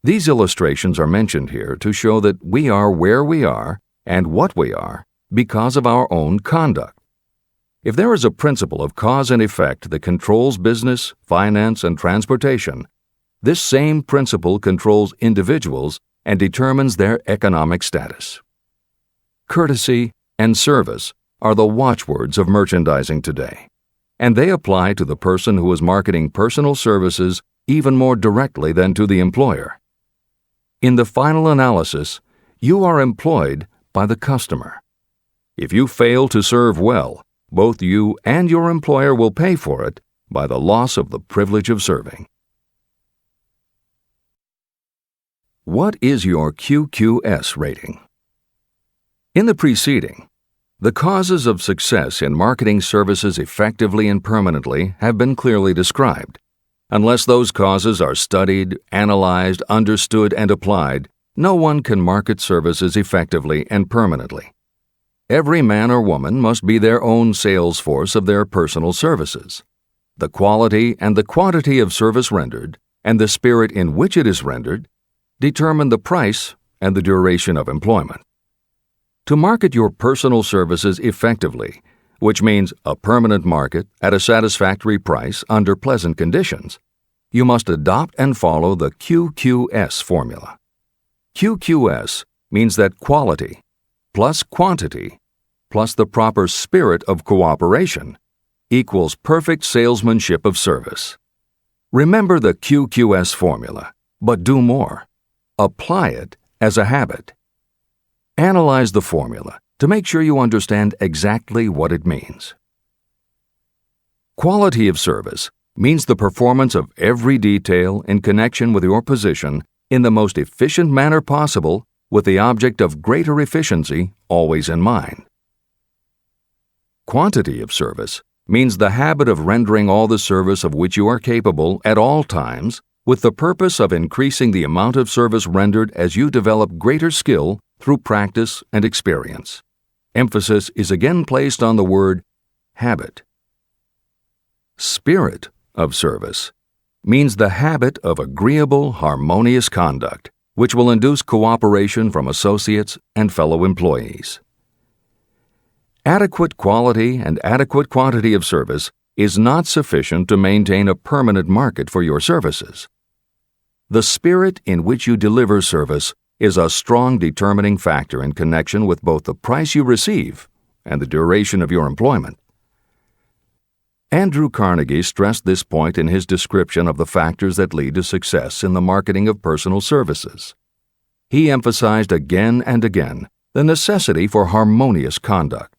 These illustrations are mentioned here to show that we are where we are and what we are because of our own conduct. If there is a principle of cause and effect that controls business, finance, and transportation, this same principle controls individuals and determines their economic status. Courtesy and service are the watchwords of merchandising today, and they apply to the person who is marketing personal services even more directly than to the employer. In the final analysis, you are employed by the customer. If you fail to serve well, both you and your employer will pay for it by the loss of the privilege of serving. What is your QQS rating? In the preceding, the causes of success in marketing services effectively and permanently have been clearly described. Unless those causes are studied, analyzed, understood, and applied, no one can market services effectively and permanently. Every man or woman must be their own sales force of their personal services. The quality and the quantity of service rendered, and the spirit in which it is rendered, determine the price and the duration of employment. To market your personal services effectively, which means a permanent market at a satisfactory price under pleasant conditions, you must adopt and follow the QQS formula. QQS means that quality plus quantity plus the proper spirit of cooperation equals perfect salesmanship of service. Remember the QQS formula, but do more. Apply it as a habit. Analyze the formula to make sure you understand exactly what it means. Quality of service means the performance of every detail in connection with your position in the most efficient manner possible with the object of greater efficiency always in mind. Quantity of service means the habit of rendering all the service of which you are capable at all times with the purpose of increasing the amount of service rendered as you develop greater skill through practice and experience. Emphasis is again placed on the word habit. Spirit of service means the habit of agreeable, harmonious conduct, which will induce cooperation from associates and fellow employees. Adequate quality and adequate quantity of service is not sufficient to maintain a permanent market for your services. The spirit in which you deliver service is a strong determining factor in connection with both the price you receive and the duration of your employment. Andrew Carnegie stressed this point in his description of the factors that lead to success in the marketing of personal services. He emphasized again and again the necessity for harmonious conduct.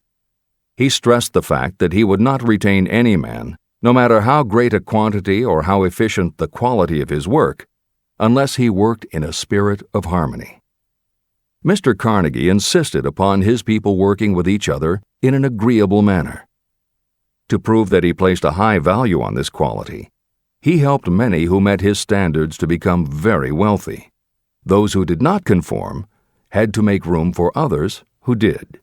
He stressed the fact that he would not retain any man, no matter how great a quantity or how efficient the quality of his work, unless he worked in a spirit of harmony. Mr. Carnegie insisted upon his people working with each other in an agreeable manner. To prove that he placed a high value on this quality, he helped many who met his standards to become very wealthy. Those who did not conform had to make room for others who did.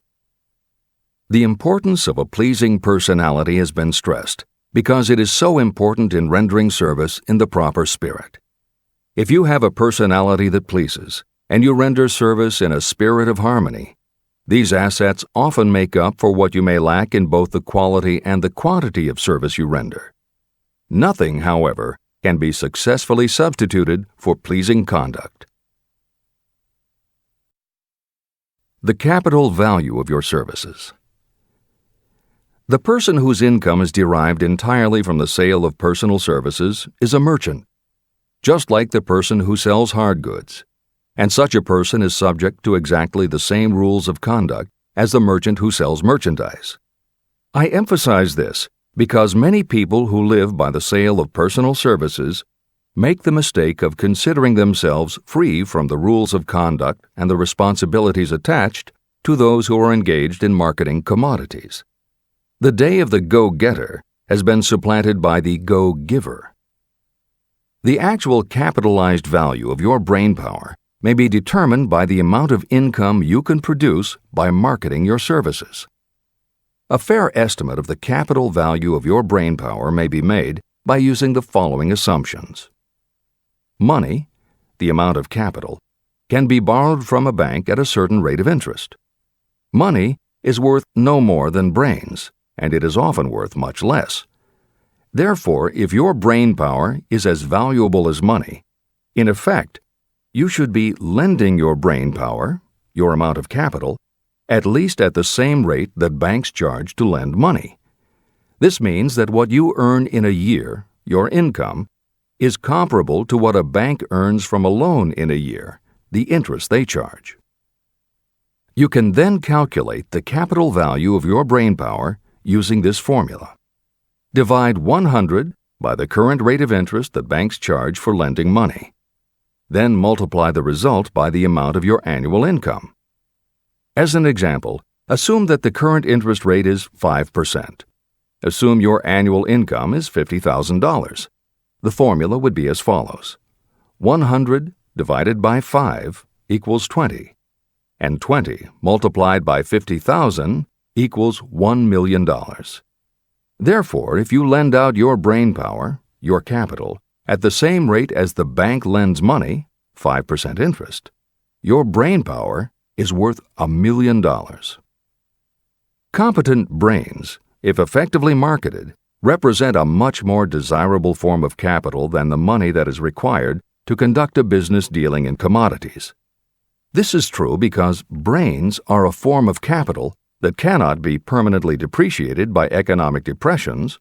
The importance of a pleasing personality has been stressed because it is so important in rendering service in the proper spirit. If you have a personality that pleases, and you render service in a spirit of harmony, these assets often make up for what you may lack in both the quality and the quantity of service you render. Nothing, however, can be successfully substituted for pleasing conduct. The capital value of your services. The person whose income is derived entirely from the sale of personal services is a merchant, just like the person who sells hard goods, and such a person is subject to exactly the same rules of conduct as the merchant who sells merchandise. I emphasize this because many people who live by the sale of personal services make the mistake of considering themselves free from the rules of conduct and the responsibilities attached to those who are engaged in marketing commodities. The day of the go-getter has been supplanted by the go-giver. The actual capitalized value of your brainpower may be determined by the amount of income you can produce by marketing your services. A fair estimate of the capital value of your brainpower may be made by using the following assumptions. Money, the amount of capital, can be borrowed from a bank at a certain rate of interest. Money is worth no more than brains, and it is often worth much less. Therefore, if your brainpower is as valuable as money, in effect, you should be lending your brainpower, your amount of capital, at least at the same rate that banks charge to lend money. This means that what you earn in a year, your income, is comparable to what a bank earns from a loan in a year, the interest they charge. You can then calculate the capital value of your brainpower using this formula. Divide 100 by the current rate of interest that banks charge for lending money. Then multiply the result by the amount of your annual income. As an example, assume that the current interest rate is 5%. Assume your annual income is $50,000. The formula would be as follows. 100 divided by 5 equals 20, and 20 multiplied by 50,000 equals $1 million. Therefore, if you lend out your brainpower, your capital, at the same rate as the bank lends money, 5% interest, your brainpower is worth $1 million. Competent brains, if effectively marketed, represent a much more desirable form of capital than the money that is required to conduct a business dealing in commodities. This is true because brains are a form of capital that cannot be permanently depreciated by economic depressions,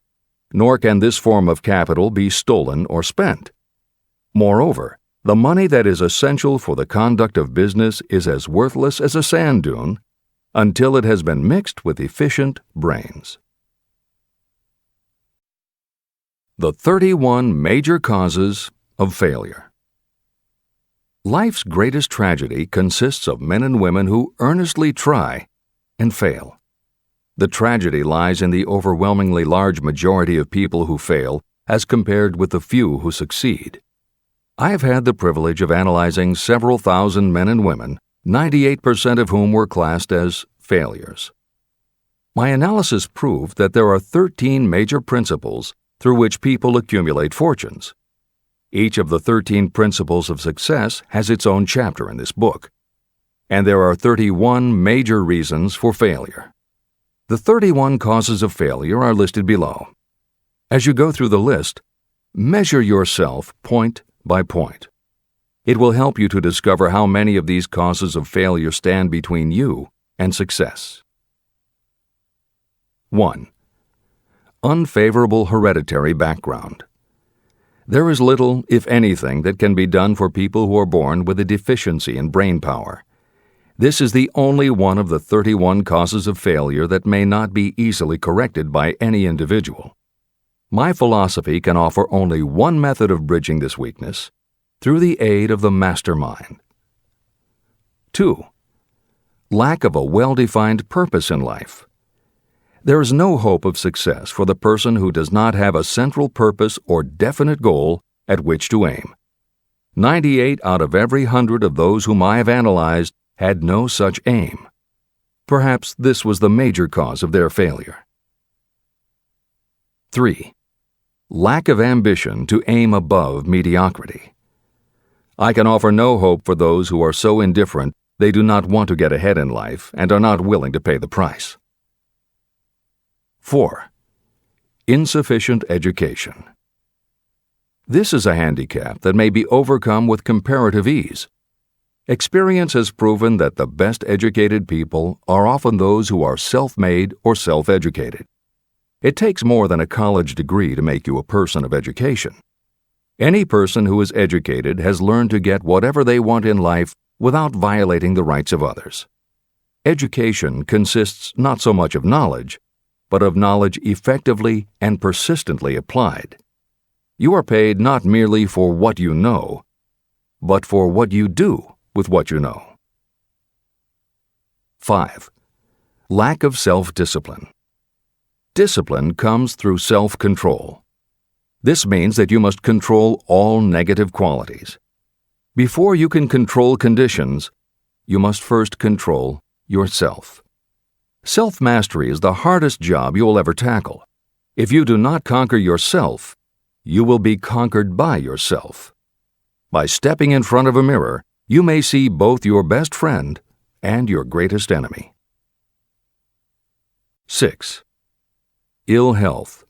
nor can this form of capital be stolen or spent. Moreover, the money that is essential for the conduct of business is as worthless as a sand dune until it has been mixed with efficient brains. The 31 major causes of failure. Life's greatest tragedy consists of men and women who earnestly try and fail. The tragedy lies in the overwhelmingly large majority of people who fail as compared with the few who succeed. I have had the privilege of analyzing several thousand men and women, 98% of whom were classed as failures. My analysis proved that there are 13 major principles through which people accumulate fortunes. Each of the 13 principles of success has its own chapter in this book. And there are 31 major reasons for failure. The 31 causes of failure are listed below. As you go through the list, measure yourself point by point. It will help you to discover how many of these causes of failure stand between you and success. 1. Unfavorable hereditary background. There is little, if anything, that can be done for people who are born with a deficiency in brain power. This is the only one of the 31 causes of failure that may not be easily corrected by any individual. My philosophy can offer only one method of bridging this weakness, through the aid of the mastermind. 2. Lack of a well-defined purpose in life. There is no hope of success for the person who does not have a central purpose or definite goal at which to aim. 98 out of every 100 of those whom I have analyzed had no such aim. Perhaps this was the major cause of their failure. 3. Lack of ambition to aim above mediocrity. I can offer no hope for those who are so indifferent they do not want to get ahead in life and are not willing to pay the price. 4. Insufficient education. This is a handicap that may be overcome with comparative ease. Experience has proven that the best educated people are often those who are self-made or self-educated. It takes more than a college degree to make you a person of education. Any person who is educated has learned to get whatever they want in life without violating the rights of others. Education consists not so much of knowledge, but of knowledge effectively and persistently applied. You are paid not merely for what you know, but for what you do with what you know. 5. Lack of self-discipline. Discipline comes through self-control. This means that you must control all negative qualities. Before you can control conditions, you must first control yourself. Self-mastery is the hardest job you will ever tackle. If you do not conquer yourself, you will be conquered by yourself. By stepping in front of a mirror, you may see both your best friend and your greatest enemy. 6. Ill health.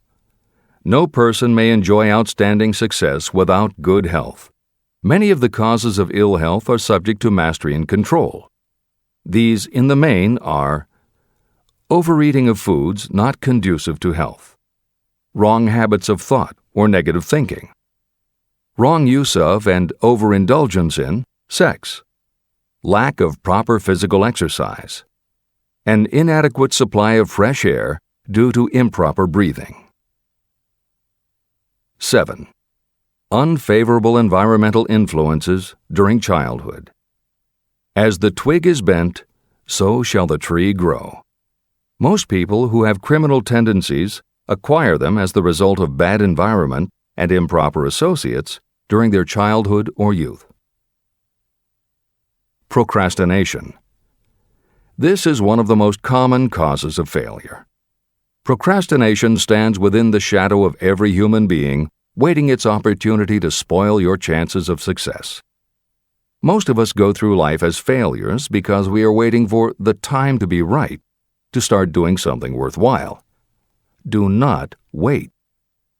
No person may enjoy outstanding success without good health. Many of the causes of ill health are subject to mastery and control. These, in the main, are overeating of foods not conducive to health, wrong habits of thought or negative thinking, wrong use of and overindulgence in sex, lack of proper physical exercise, an inadequate supply of fresh air due to improper breathing. 7. Unfavorable environmental influences during childhood. As the twig is bent, so shall the tree grow. Most people who have criminal tendencies acquire them as the result of bad environment and improper associates during their childhood or youth. Procrastination. This is one of the most common causes of failure. Procrastination stands within the shadow of every human being, waiting its opportunity to spoil your chances of success. Most of us go through life as failures because we are waiting for the time to be right to start doing something worthwhile. Do not wait.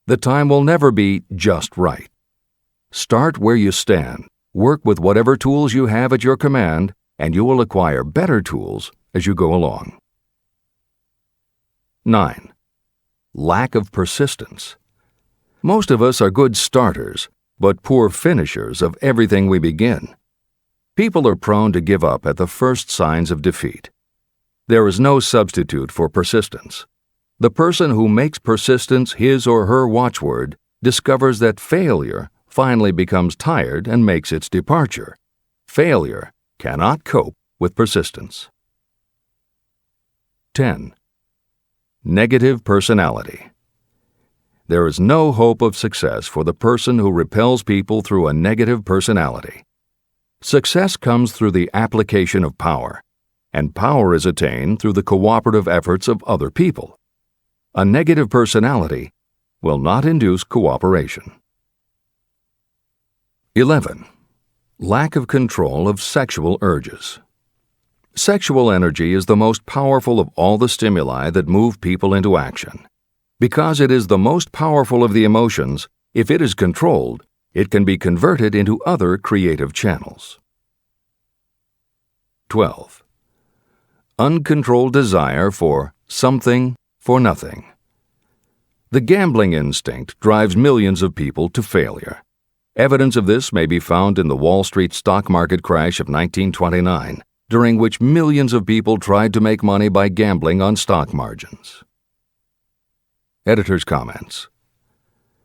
The time will never be just right. Start where you stand, work with whatever tools you have at your command, and you will acquire better tools as you go along. 9. Lack of persistence. Most of us are good starters, but poor finishers of everything we begin. People are prone to give up at the first signs of defeat. There is no substitute for persistence. The person who makes persistence his or her watchword discovers that failure finally becomes tired and makes its departure. Failure cannot cope with persistence. 10. Negative personality. There is no hope of success for the person who repels people through a negative personality. Success comes through the application of power, and power is attained through the cooperative efforts of other people. A negative personality will not induce cooperation. 11. Lack of control of sexual urges. Sexual energy is the most powerful of all the stimuli that move people into action. Because it is the most powerful of the emotions, if it is controlled, it can be converted into other creative channels. 12. Uncontrolled desire for something for nothing. The gambling instinct drives millions of people to failure. Evidence of this may be found in the Wall Street stock market crash of 1929, during which millions of people tried to make money by gambling on stock margins. Editor's comments.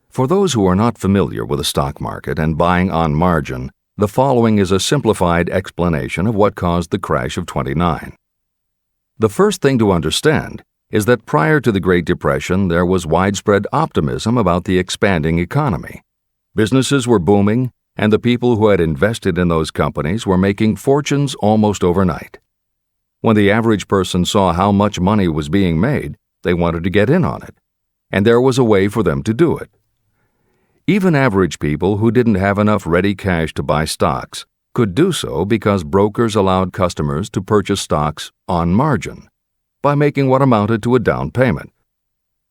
For those who are not familiar with the stock market and buying on margin, the following is a simplified explanation of what caused the crash of '29. The first thing to understand is that prior to the Great Depression, there was widespread optimism about the expanding economy. Businesses were booming, and the people who had invested in those companies were making fortunes almost overnight. When the average person saw how much money was being made, they wanted to get in on it, and there was a way for them to do it. Even average people who didn't have enough ready cash to buy stocks could do so because brokers allowed customers to purchase stocks on margin by making what amounted to a down payment.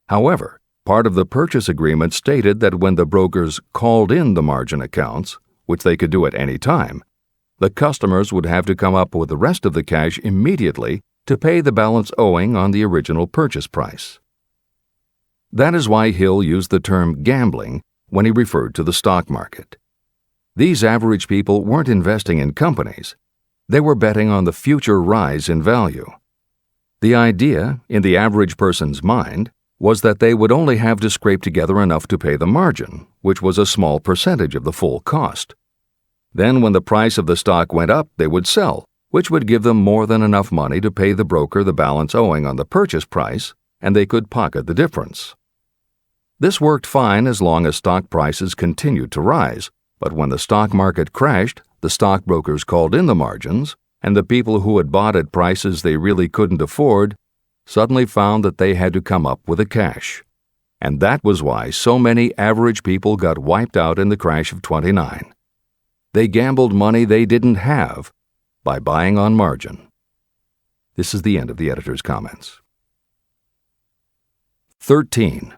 However, part of the purchase agreement stated that when the brokers called in the margin accounts, which they could do at any time, the customers would have to come up with the rest of the cash immediately to pay the balance owing on the original purchase price. That is why Hill used the term gambling when he referred to the stock market. These average people weren't investing in companies. They were betting on the future rise in value. The idea, in the average person's mind, was that they would only have to scrape together enough to pay the margin, which was a small percentage of the full cost. Then when the price of the stock went up, they would sell, which would give them more than enough money to pay the broker the balance owing on the purchase price, and they could pocket the difference. This worked fine as long as stock prices continued to rise, but when the stock market crashed, the stockbrokers called in the margins, and the people who had bought at prices they really couldn't afford suddenly found that they had to come up with the cash. And that was why so many average people got wiped out in the crash of '29. They gambled money they didn't have by buying on margin. This is the end of the editor's comments. 13.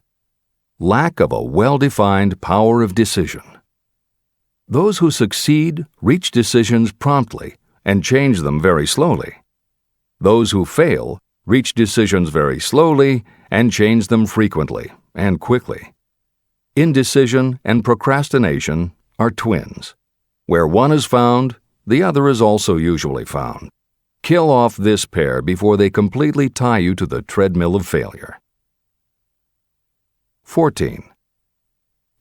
Lack of a well-defined power of decision. Those who succeed reach decisions promptly and change them very slowly. Those who fail reach decisions very slowly and change them frequently and quickly. Indecision and procrastination are twins. Where one is found, the other is also usually found. Kill off this pair before they completely tie you to the treadmill of failure. 14.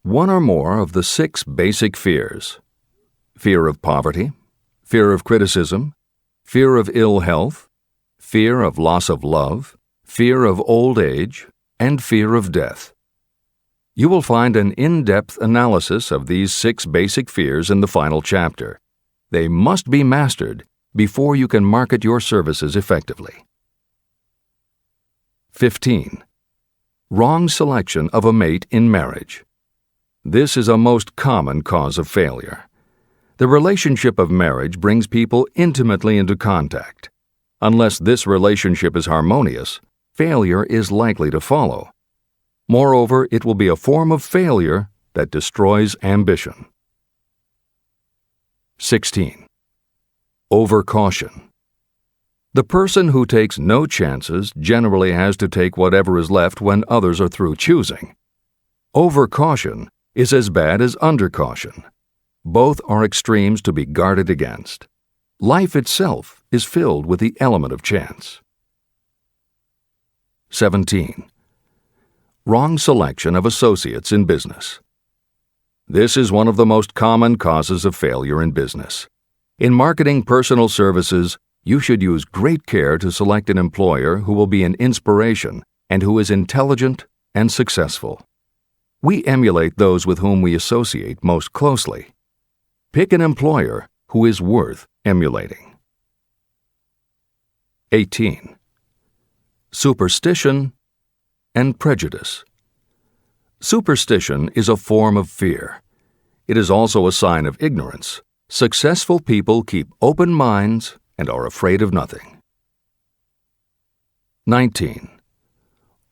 One or more of the 6 basic fears: fear of poverty, fear of criticism, fear of ill health, fear of loss of love, fear of old age, and fear of death. You will find an in-depth analysis of these 6 basic fears in the final chapter. They must be mastered before you can market your services effectively. 15. Wrong selection of a mate in marriage. This is a most common cause of failure. The relationship of marriage brings people intimately into contact. Unless this relationship is harmonious, failure is likely to follow. Moreover, it will be a form of failure that destroys ambition. 16. Overcaution. The person who takes no chances generally has to take whatever is left when others are through choosing. Overcaution is as bad as undercaution. Both are extremes to be guarded against. Life itself is filled with the element of chance. 17. Wrong selection of associates in business. This is one of the most common causes of failure in business. In marketing personal services, you should use great care to select an employer who will be an inspiration and who is intelligent and successful. We emulate those with whom we associate most closely. Pick an employer who is worth emulating. 18. Superstition and prejudice. Superstition is a form of fear. It is also a sign of ignorance. Successful people keep open minds and are afraid of nothing. 19.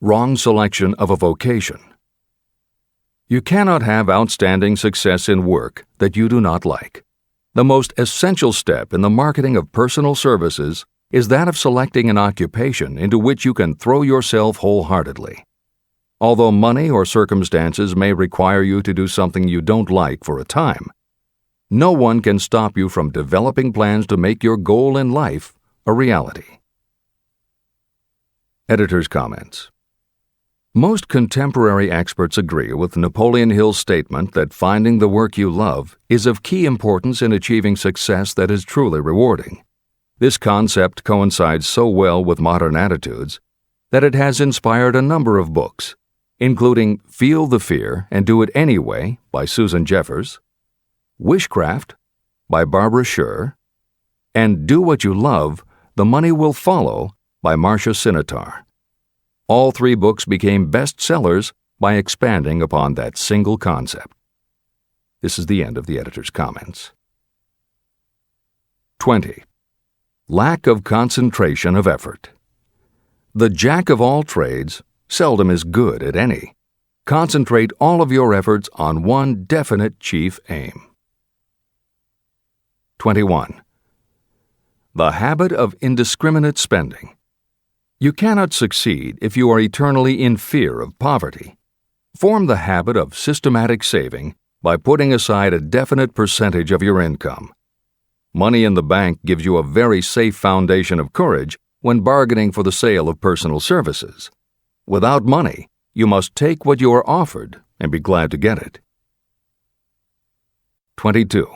Wrong selection of a vocation. You cannot have outstanding success in work that you do not like. The most essential step in the marketing of personal services is that of selecting an occupation into which you can throw yourself wholeheartedly. Although money or circumstances may require you to do something you don't like for a time, no one can stop you from developing plans to make your goal in life a reality. Editor's comments. Most contemporary experts agree with Napoleon Hill's statement that finding the work you love is of key importance in achieving success that is truly rewarding. This concept coincides so well with modern attitudes that it has inspired a number of books, including Feel the Fear and Do It Anyway by Susan Jeffers, Wishcraft by Barbara Sher, and Do What You Love, The Money Will Follow by Marcia Sinitar. All three books became bestsellers by expanding upon that single concept. This is the end of the editor's comments. 20. Lack of concentration of effort. The jack of all trades seldom is good at any. Concentrate all of your efforts on one definite chief aim. 21. The habit of indiscriminate spending. You cannot succeed if you are eternally in fear of poverty. Form the habit of systematic saving by putting aside a definite percentage of your income. Money in the bank gives you a very safe foundation of courage when bargaining for the sale of personal services. Without money, you must take what you are offered and be glad to get it. 22.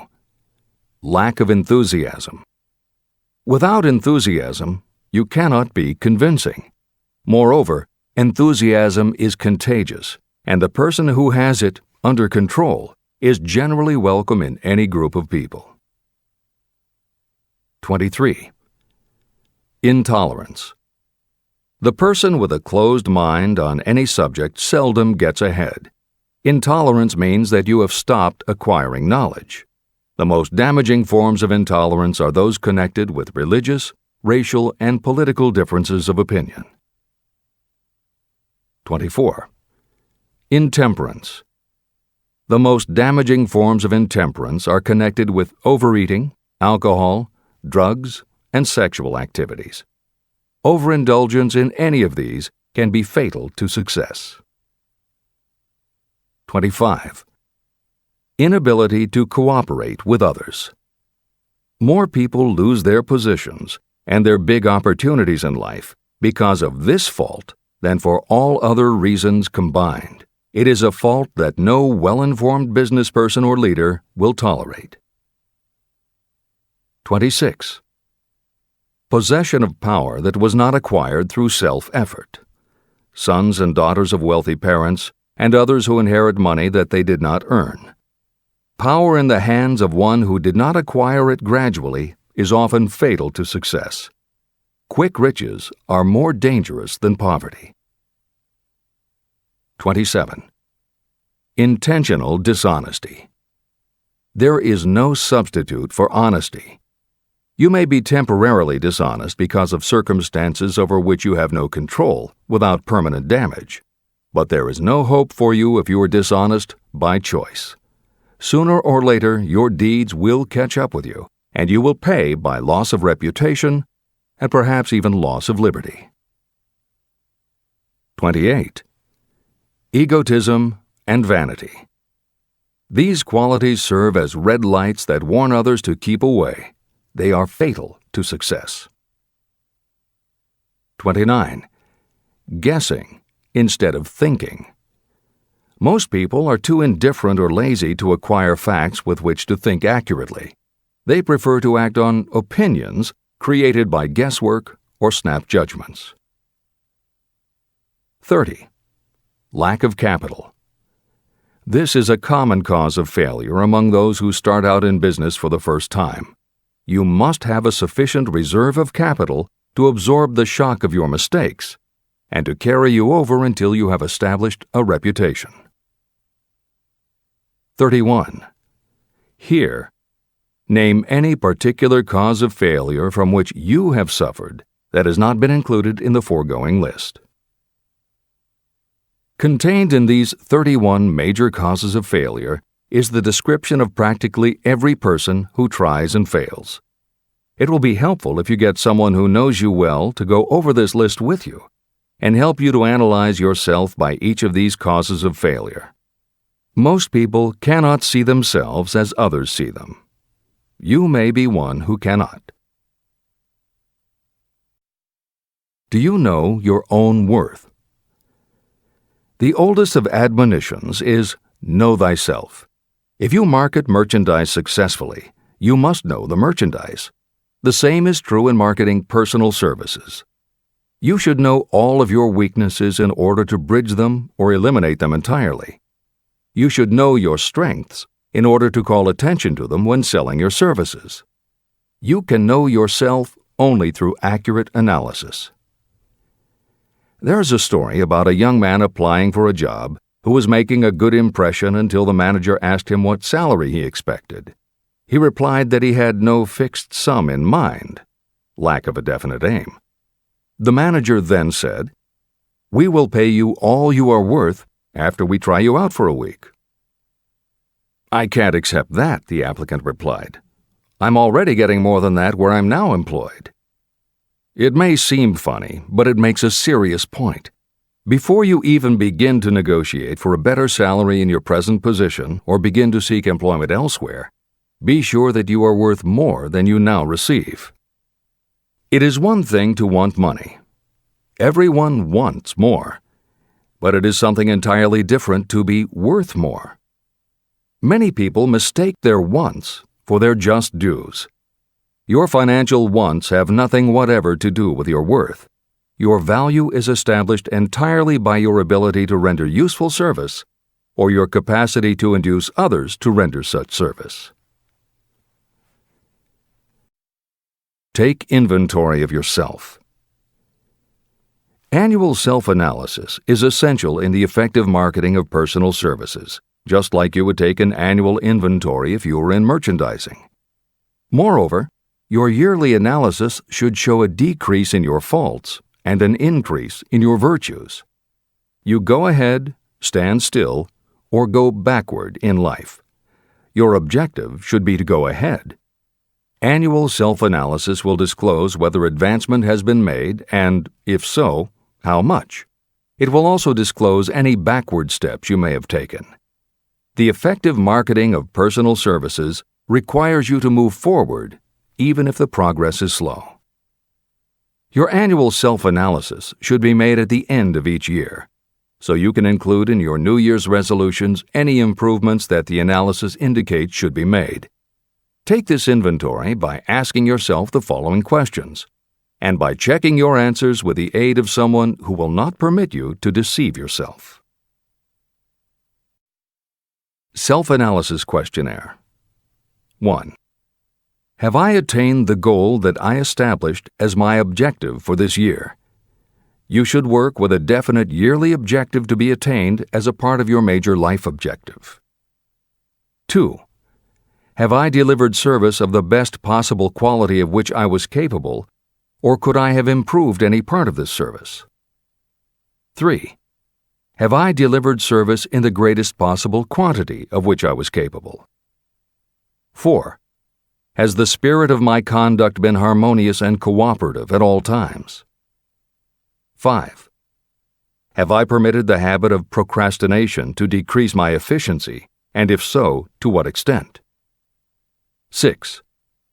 Lack of enthusiasm. Without enthusiasm, you cannot be convincing. Moreover, enthusiasm is contagious, and the person who has it under control is generally welcome in any group of people. 23. Intolerance. The person with a closed mind on any subject seldom gets ahead. Intolerance means that you have stopped acquiring knowledge. The most damaging forms of intolerance are those connected with religious, racial, and political differences of opinion. 24. Intemperance. The most damaging forms of intemperance are connected with overeating, alcohol, drugs, and sexual activities. Overindulgence in any of these can be fatal to success. 25. Inability to cooperate with others. More people lose their positions and their big opportunities in life because of this fault than for all other reasons combined. It is a fault that no well-informed business person or leader will tolerate. 26. Possession of power that was not acquired through self-effort. Sons and daughters of wealthy parents and others who inherit money that they did not earn. Power in the hands of one who did not acquire it gradually is often fatal to success. Quick riches are more dangerous than poverty. 27. Intentional dishonesty. There is no substitute for honesty. You may be temporarily dishonest because of circumstances over which you have no control without permanent damage, but there is no hope for you if you are dishonest by choice. Sooner or later, your deeds will catch up with you, and you will pay by loss of reputation and perhaps even loss of liberty. 28. Egotism and vanity. These qualities serve as red lights that warn others to keep away. They are fatal to success. 29. Guessing instead of thinking. Most people are too indifferent or lazy to acquire facts with which to think accurately. They prefer to act on opinions created by guesswork or snap judgments. 30. Lack of capital. This is a common cause of failure among those who start out in business for the first time. You must have a sufficient reserve of capital to absorb the shock of your mistakes and to carry you over until you have established a reputation. 31. Here, name any particular cause of failure from which you have suffered that has not been included in the foregoing list. Contained in these 31 major causes of failure is the description of practically every person who tries and fails. It will be helpful if you get someone who knows you well to go over this list with you and help you to analyze yourself by each of these causes of failure. Most people cannot see themselves as others see them. You may be one who cannot. Do you know your own worth? The oldest of admonitions is, know thyself. If you market merchandise successfully, you must know the merchandise. The same is true in marketing personal services. You should know all of your weaknesses in order to bridge them or eliminate them entirely. You should know your strengths in order to call attention to them when selling your services. You can know yourself only through accurate analysis. There is a story about a young man applying for a job who was making a good impression until the manager asked him what salary he expected. He replied that he had no fixed sum in mind, lack of a definite aim. The manager then said, "We will pay you all you are worth after we try you out for a week." "I can't accept that," the applicant replied. "I'm already getting more than that where I'm now employed." It may seem funny, but it makes a serious point. Before you even begin to negotiate for a better salary in your present position or begin to seek employment elsewhere, be sure that you are worth more than you now receive. It is one thing to want money. Everyone wants more. But it is something entirely different to be worth more. Many people mistake their wants for their just dues. Your financial wants have nothing whatever to do with your worth. Your value is established entirely by your ability to render useful service or your capacity to induce others to render such service. Take inventory of yourself. Annual self-analysis is essential in the effective marketing of personal services, just like you would take an annual inventory if you were in merchandising. Moreover, your yearly analysis should show a decrease in your faults and an increase in your virtues. You go ahead, stand still, or go backward in life. Your objective should be to go ahead. Annual self-analysis will disclose whether advancement has been made and, if so, how much. It will also disclose any backward steps you may have taken. The effective marketing of personal services requires you to move forward, even if the progress is slow. Your annual self-analysis should be made at the end of each year, so you can include in your New Year's resolutions any improvements that the analysis indicates should be made. Take this inventory by asking yourself the following questions, and by checking your answers with the aid of someone who will not permit you to deceive yourself. Self-analysis questionnaire. 1. Have I attained the goal that I established as my objective for this year? You should work with a definite yearly objective to be attained as a part of your major life objective. 2. Have I delivered service of the best possible quality of which I was capable, or could I have improved any part of this service? 3. Have I delivered service in the greatest possible quantity of which I was capable? 4. Has the spirit of my conduct been harmonious and cooperative at all times? 5. Have I permitted the habit of procrastination to decrease my efficiency, and if so, to what extent? 6.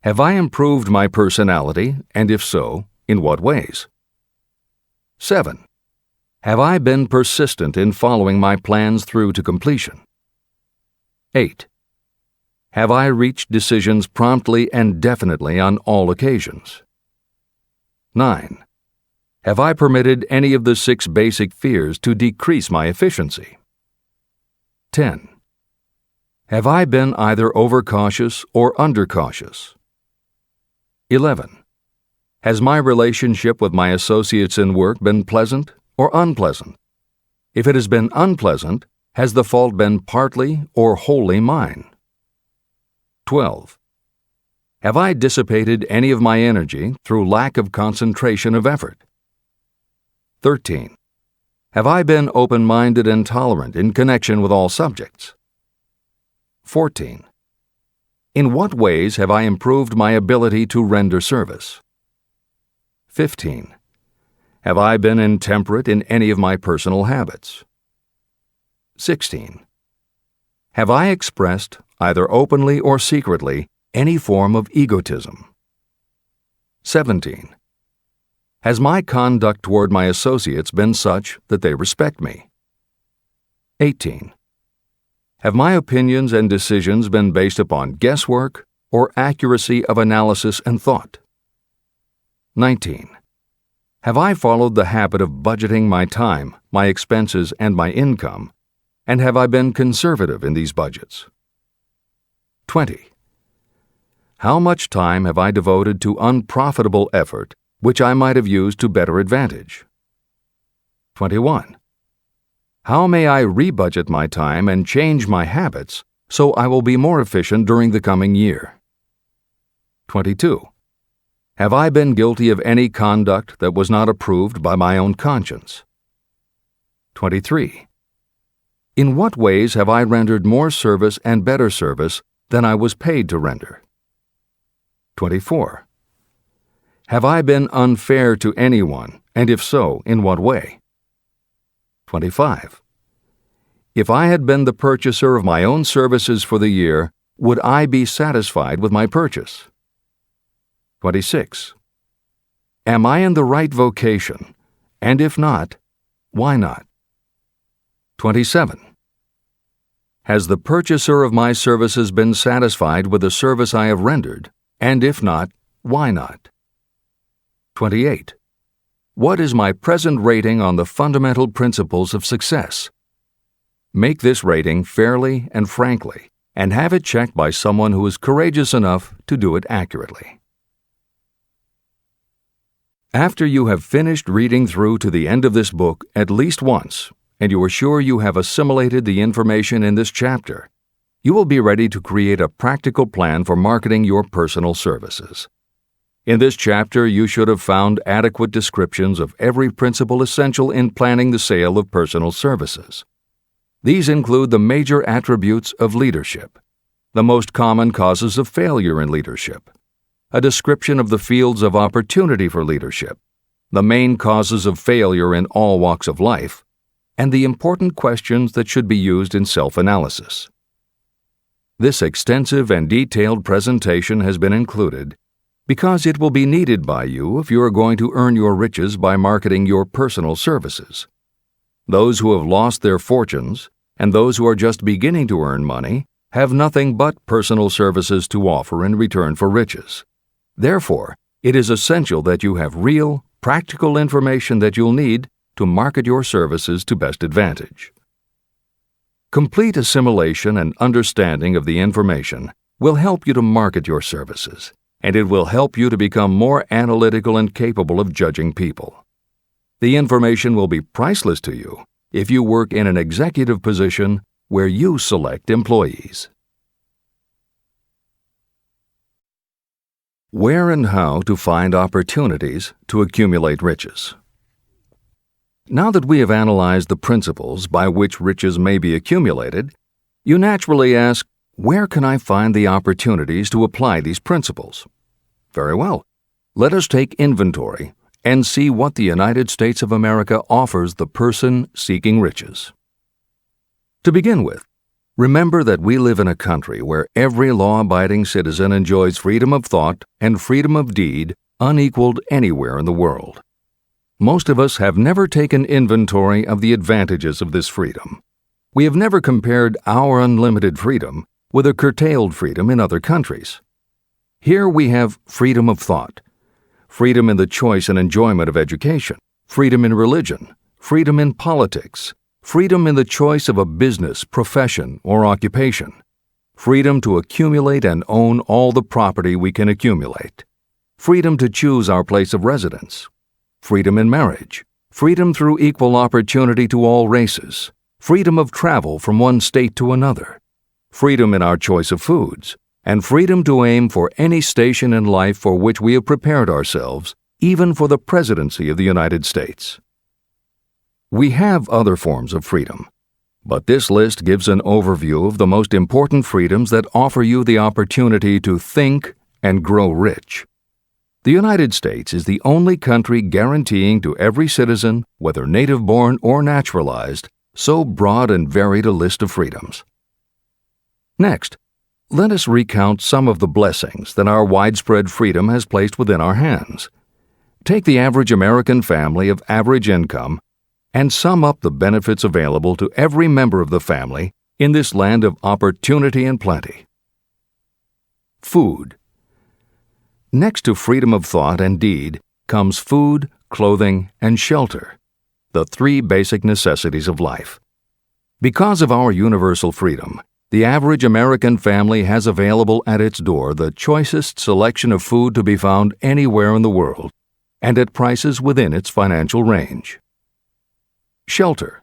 Have I improved my personality, and if so, in what ways? 7. Have I been persistent in following my plans through to completion? 8. Have I reached decisions promptly and definitely on all occasions? 9. Have I permitted any of the 6 basic fears to decrease my efficiency? 10. Have I been either overcautious or undercautious? 11. Has my relationship with my associates in work been pleasant or unpleasant? If it has been unpleasant, has the fault been partly or wholly mine? 12. Have I dissipated any of my energy through lack of concentration of effort? 13. Have I been open-minded and tolerant in connection with all subjects? 14. In what ways have I improved my ability to render service? 15. Have I been intemperate in any of my personal habits? 16. Have I expressed, either openly or secretly, any form of egotism? 17. Has my conduct toward my associates been such that they respect me? 18. Have my opinions and decisions been based upon guesswork or accuracy of analysis and thought? 19. Have I followed the habit of budgeting my time, my expenses, and my income, and have I been conservative in these budgets? 20. How much time have I devoted to unprofitable effort which I might have used to better advantage? 21. How may I rebudget my time and change my habits so I will be more efficient during the coming year? 22. Have I been guilty of any conduct that was not approved by my own conscience? 23. In what ways have I rendered more service and better service than I was paid to render? 24. Have I been unfair to anyone, and if so, in what way? 25. If I had been the purchaser of my own services for the year, would I be satisfied with my purchase? 26. Am I in the right vocation, and if not, why not? 27. Has the purchaser of my services been satisfied with the service I have rendered, and if not, why not? 28. What is my present rating on the fundamental principles of success? Make this rating fairly and frankly, and have it checked by someone who is courageous enough to do it accurately. After you have finished reading through to the end of this book at least once, and you are sure you have assimilated the information in this chapter, you will be ready to create a practical plan for marketing your personal services. In this chapter, you should have found adequate descriptions of every principle essential in planning the sale of personal services. These include the major attributes of leadership, the most common causes of failure in leadership, a description of the fields of opportunity for leadership, the main causes of failure in all walks of life, and the important questions that should be used in self-analysis. This extensive and detailed presentation has been included because it will be needed by you if you are going to earn your riches by marketing your personal services. Those who have lost their fortunes and those who are just beginning to earn money have nothing but personal services to offer in return for riches. Therefore, it is essential that you have real, practical information that you'll need to market your services to best advantage. Complete assimilation and understanding of the information will help you to market your services, and it will help you to become more analytical and capable of judging people. The information will be priceless to you if you work in an executive position where you select employees. Where and how to find opportunities to accumulate riches. Now that we have analyzed the principles by which riches may be accumulated, you naturally ask, where can I find the opportunities to apply these principles? Very well. Let us take inventory and see what the United States of America offers the person seeking riches. To begin with, remember that we live in a country where every law-abiding citizen enjoys freedom of thought and freedom of deed unequaled anywhere in the world. Most of us have never taken inventory of the advantages of this freedom. We have never compared our unlimited freedom with a curtailed freedom in other countries. Here we have freedom of thought, freedom in the choice and enjoyment of education, freedom in religion, freedom in politics, freedom in the choice of a business, profession, or occupation, freedom to accumulate and own all the property we can accumulate, freedom to choose our place of residence, freedom in marriage, freedom through equal opportunity to all races, freedom of travel from one state to another, freedom in our choice of foods, and freedom to aim for any station in life for which we have prepared ourselves, even for the presidency of the United States. We have other forms of freedom, but this list gives an overview of the most important freedoms that offer you the opportunity to think and grow rich. The United States is the only country guaranteeing to every citizen, whether native-born or naturalized, so broad and varied a list of freedoms. Next, let us recount some of the blessings that our widespread freedom has placed within our hands. Take the average American family of average income and sum up the benefits available to every member of the family in this land of opportunity and plenty. Food. Next to freedom of thought and deed comes food, clothing, and shelter, the three basic necessities of life. Because of our universal freedom, the average American family has available at its door the choicest selection of food to be found anywhere in the world, and at prices within its financial range. Shelter.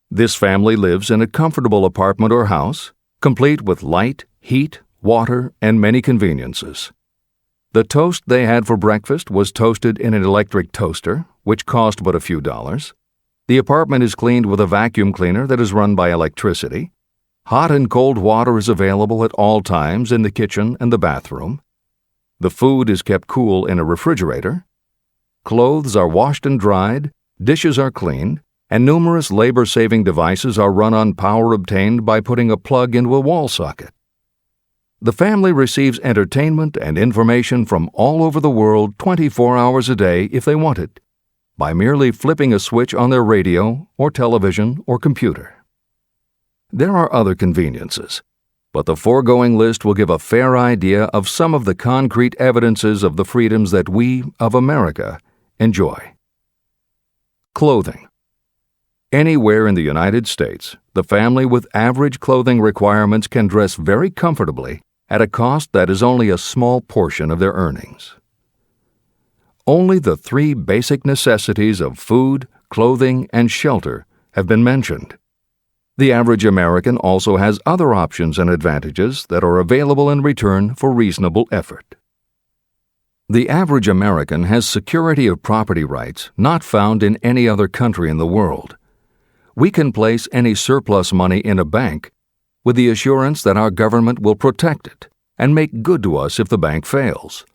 This family lives in a comfortable apartment or house, complete with light, heat, water, and many conveniences. The toast they had for breakfast was toasted in an electric toaster, which cost but a few dollars. The apartment is cleaned with a vacuum cleaner that is run by electricity. Hot and cold water is available at all times in the kitchen and the bathroom. The food is kept cool in a refrigerator. Clothes are washed and dried, dishes are cleaned, and numerous labor-saving devices are run on power obtained by putting a plug into a wall socket. The family receives entertainment and information from all over the world 24 hours a day if they want it, by merely flipping a switch on their radio or television or computer. There are other conveniences, but the foregoing list will give a fair idea of some of the concrete evidences of the freedoms that we, of America, enjoy. Clothing. Anywhere in the United States, the family with average clothing requirements can dress very comfortably at a cost that is only a small portion of their earnings. Only the three basic necessities of food, clothing, and shelter have been mentioned. The average American also has other options and advantages that are available in return for reasonable effort. The average American has security of property rights not found in any other country in the world. We can place any surplus money in a bank with the assurance that our government will protect it and make good to us if the bank fails.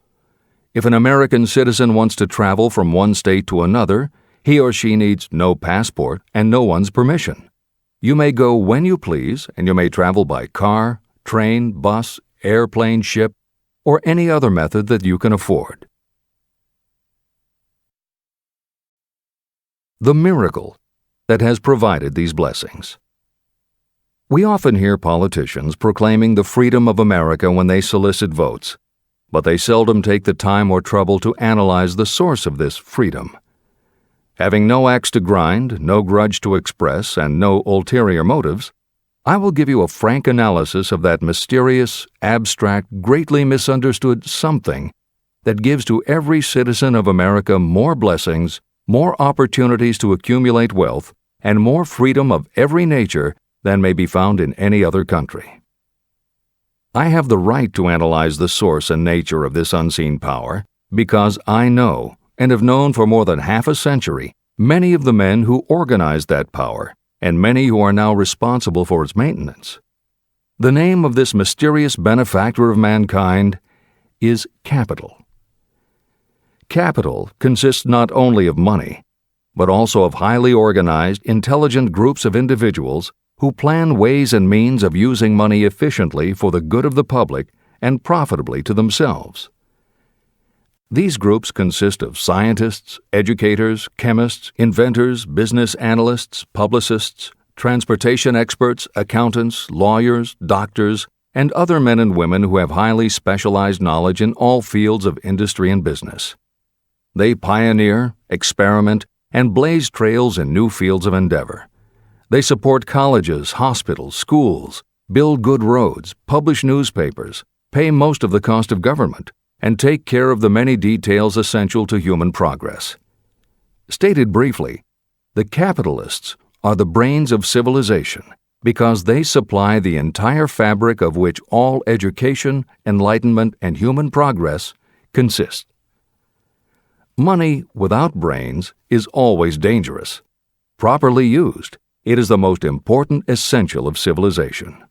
If an American citizen wants to travel from one state to another, he or she needs no passport and no one's permission. You may go when you please, and you may travel by car, train, bus, airplane, ship, or any other method that you can afford. The miracle that has provided these blessings. We often hear politicians proclaiming the freedom of America when they solicit votes, but they seldom take the time or trouble to analyze the source of this freedom. Having no axe to grind, no grudge to express, and no ulterior motives, I will give you a frank analysis of that mysterious, abstract, greatly misunderstood something that gives to every citizen of America more blessings, more opportunities to accumulate wealth, and more freedom of every nature than may be found in any other country. I have the right to analyze the source and nature of this unseen power because I know, and have known for more than half a century, many of the men who organized that power and many who are now responsible for its maintenance. The name of this mysterious benefactor of mankind is capital. Capital consists not only of money, but also of highly organized, intelligent groups of individuals who plan ways and means of using money efficiently for the good of the public and profitably to themselves. These groups consist of scientists, educators, chemists, inventors, business analysts, publicists, transportation experts, accountants, lawyers, doctors, and other men and women who have highly specialized knowledge in all fields of industry and business. They pioneer, experiment, and blaze trails in new fields of endeavor. They support colleges, hospitals, schools, build good roads, publish newspapers, pay most of the cost of government, and take care of the many details essential to human progress. Stated briefly, the capitalists are the brains of civilization because they supply the entire fabric of which all education, enlightenment, and human progress consist. Money without brains is always dangerous. Properly used, it is the most important essential of civilization.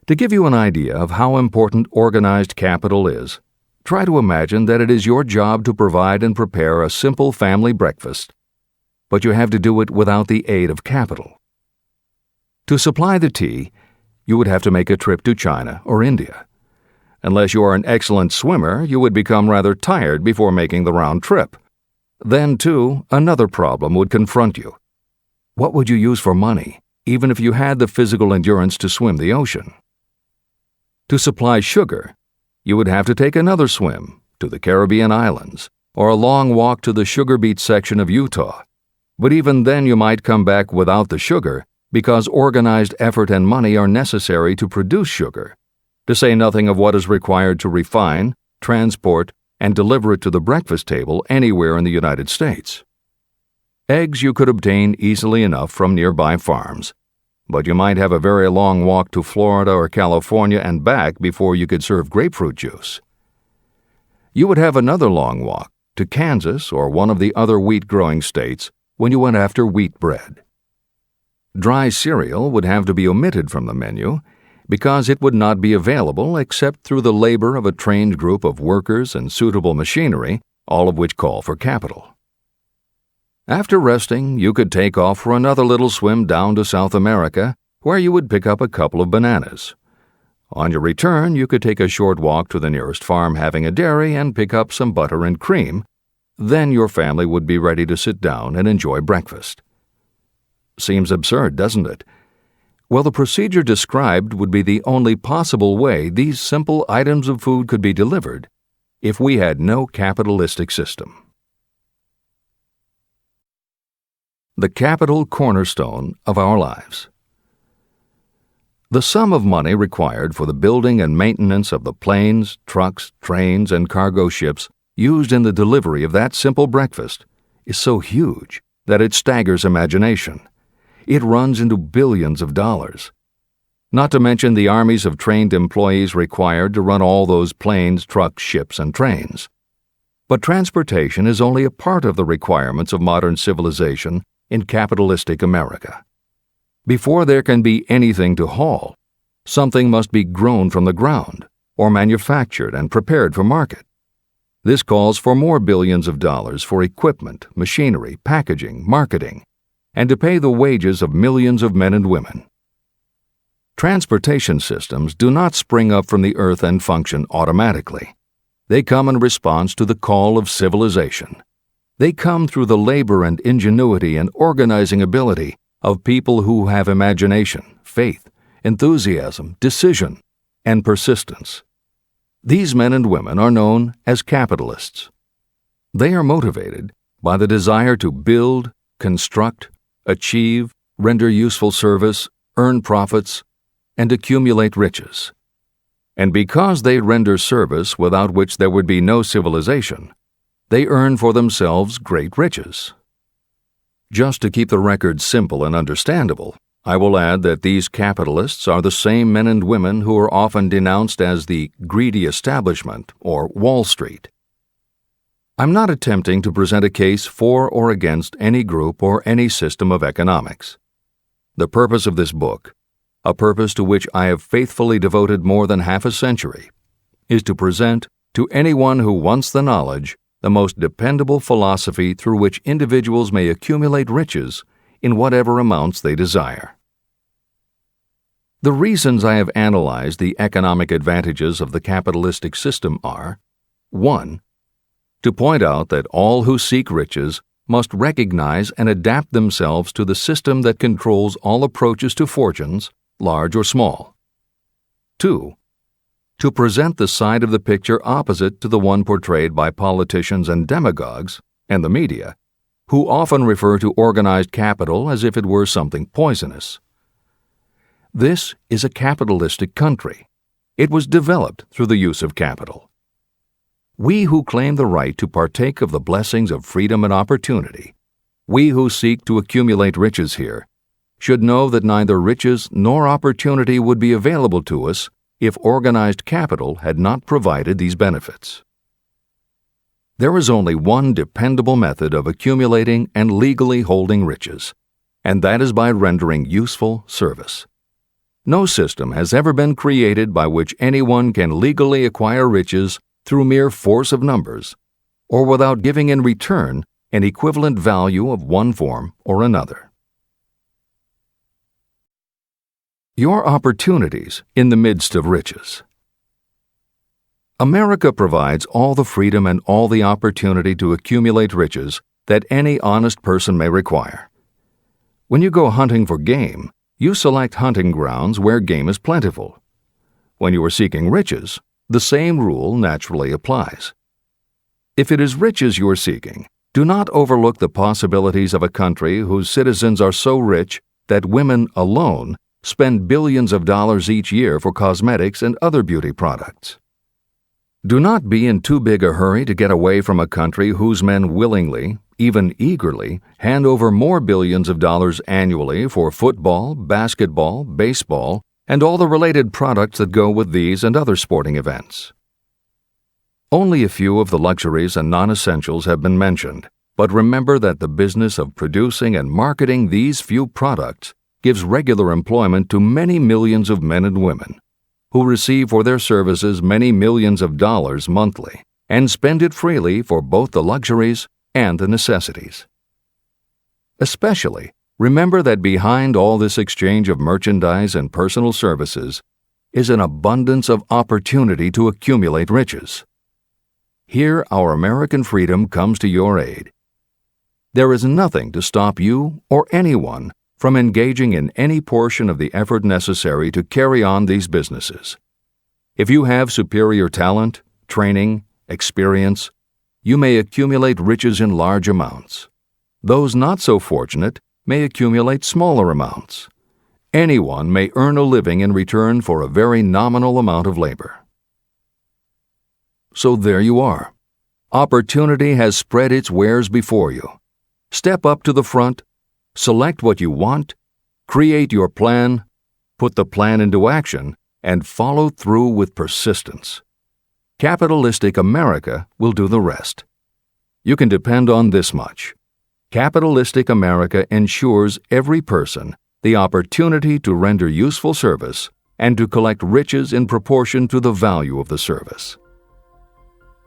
To give you an idea of how important organized capital is, try to imagine that it is your job to provide and prepare a simple family breakfast, but you have to do it without the aid of capital. To supply the tea, you would have to make a trip to China or India. Unless you are an excellent swimmer, you would become rather tired before making the round trip. Then, too, another problem would confront you. What would you use for money, even if you had the physical endurance to swim the ocean? To supply sugar, you would have to take another swim to the Caribbean islands or a long walk to the sugar beet section of Utah. But even then you might come back without the sugar because organized effort and money are necessary to produce sugar, to say nothing of what is required to refine, transport, and deliver it to the breakfast table anywhere in the United States. Eggs you could obtain easily enough from nearby farms, but you might have a very long walk to Florida or California and back before you could serve grapefruit juice. You would have another long walk to Kansas or one of the other wheat-growing states when you went after wheat bread. Dry cereal would have to be omitted from the menu because it would not be available except through the labor of a trained group of workers and suitable machinery, all of which call for capital. After resting, you could take off for another little swim down to South America, where you would pick up a couple of bananas. On your return, you could take a short walk to the nearest farm having a dairy and pick up some butter and cream. Then your family would be ready to sit down and enjoy breakfast. Seems absurd, doesn't it? Well, the procedure described would be the only possible way these simple items of food could be delivered if we had no capitalistic system. The capital cornerstone of our lives. The sum of money required for the building and maintenance of the planes, trucks, trains, and cargo ships used in the delivery of that simple breakfast is so huge that it staggers imagination. It runs into billions of dollars. Not to mention the armies of trained employees required to run all those planes, trucks, ships, and trains. But transportation is only a part of the requirements of modern civilization in capitalistic America. Before there can be anything to haul, something must be grown from the ground or manufactured and prepared for market. This calls for more billions of dollars for equipment, machinery, packaging, marketing, and to pay the wages of millions of men and women. Transportation systems do not spring up from the earth and function automatically. They come in response to the call of civilization. They come through the labor and ingenuity and organizing ability of people who have imagination, faith, enthusiasm, decision, and persistence. These men and women are known as capitalists. They are motivated by the desire to build, construct, achieve, render useful service, earn profits, and accumulate riches. And because they render service without which there would be no civilization, they earn for themselves great riches. Just to keep the record simple and understandable, I will add that these capitalists are the same men and women who are often denounced as the greedy establishment or Wall Street. I'm not attempting to present a case for or against any group or any system of economics. The purpose of this book, a purpose to which I have faithfully devoted more than half a century, is to present to anyone who wants the knowledge the most dependable philosophy through which individuals may accumulate riches in whatever amounts they desire. The reasons I have analyzed the economic advantages of the capitalistic system are: 1. To point out that all who seek riches must recognize and adapt themselves to the system that controls all approaches to fortunes, large or small. 2. To present the side of the picture opposite to the one portrayed by politicians and demagogues, and the media, who often refer to organized capital as if it were something poisonous. This is a capitalistic country. It was developed through the use of capital. We who claim the right to partake of the blessings of freedom and opportunity, we who seek to accumulate riches here, should know that neither riches nor opportunity would be available to us if organized capital had not provided these benefits. There is only one dependable method of accumulating and legally holding riches, and that is by rendering useful service. No system has ever been created by which anyone can legally acquire riches through mere force of numbers, or without giving in return an equivalent value of one form or another. Your opportunities in the midst of riches. America provides all the freedom and all the opportunity to accumulate riches that any honest person may require. When you go hunting for game, you select hunting grounds where game is plentiful. When you are seeking riches, the same rule naturally applies. If it is riches you are seeking, do not overlook the possibilities of a country whose citizens are so rich that women alone spend billions of dollars each year for cosmetics and other beauty products. Do not be in too big a hurry to get away from a country whose men willingly, even eagerly, hand over more billions of dollars annually for football, basketball, baseball, and all the related products that go with these and other sporting events. Only a few of the luxuries and non-essentials have been mentioned, but remember that the business of producing and marketing these few products gives regular employment to many millions of men and women, who receive for their services many millions of dollars monthly and spend it freely for both the luxuries and the necessities. Especially, remember that behind all this exchange of merchandise and personal services is an abundance of opportunity to accumulate riches. Here our American freedom comes to your aid. There is nothing to stop you or anyone from engaging in any portion of the effort necessary to carry on these businesses. If you have superior talent, training, experience, you may accumulate riches in large amounts. Those not so fortunate may accumulate smaller amounts. Anyone may earn a living in return for a very nominal amount of labor. So there you are. Opportunity has spread its wares before you. Step up to the front, select what you want, create your plan, put the plan into action, and follow through with persistence. Capitalistic America will do the rest. You can depend on this much. Capitalistic America ensures every person the opportunity to render useful service and to collect riches in proportion to the value of the service.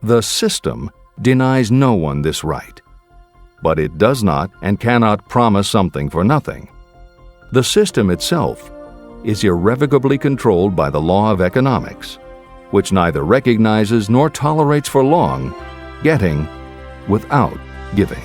The system denies no one this right, but it does not and cannot promise something for nothing. The system itself is irrevocably controlled by the law of economics, which neither recognizes nor tolerates for long getting without giving.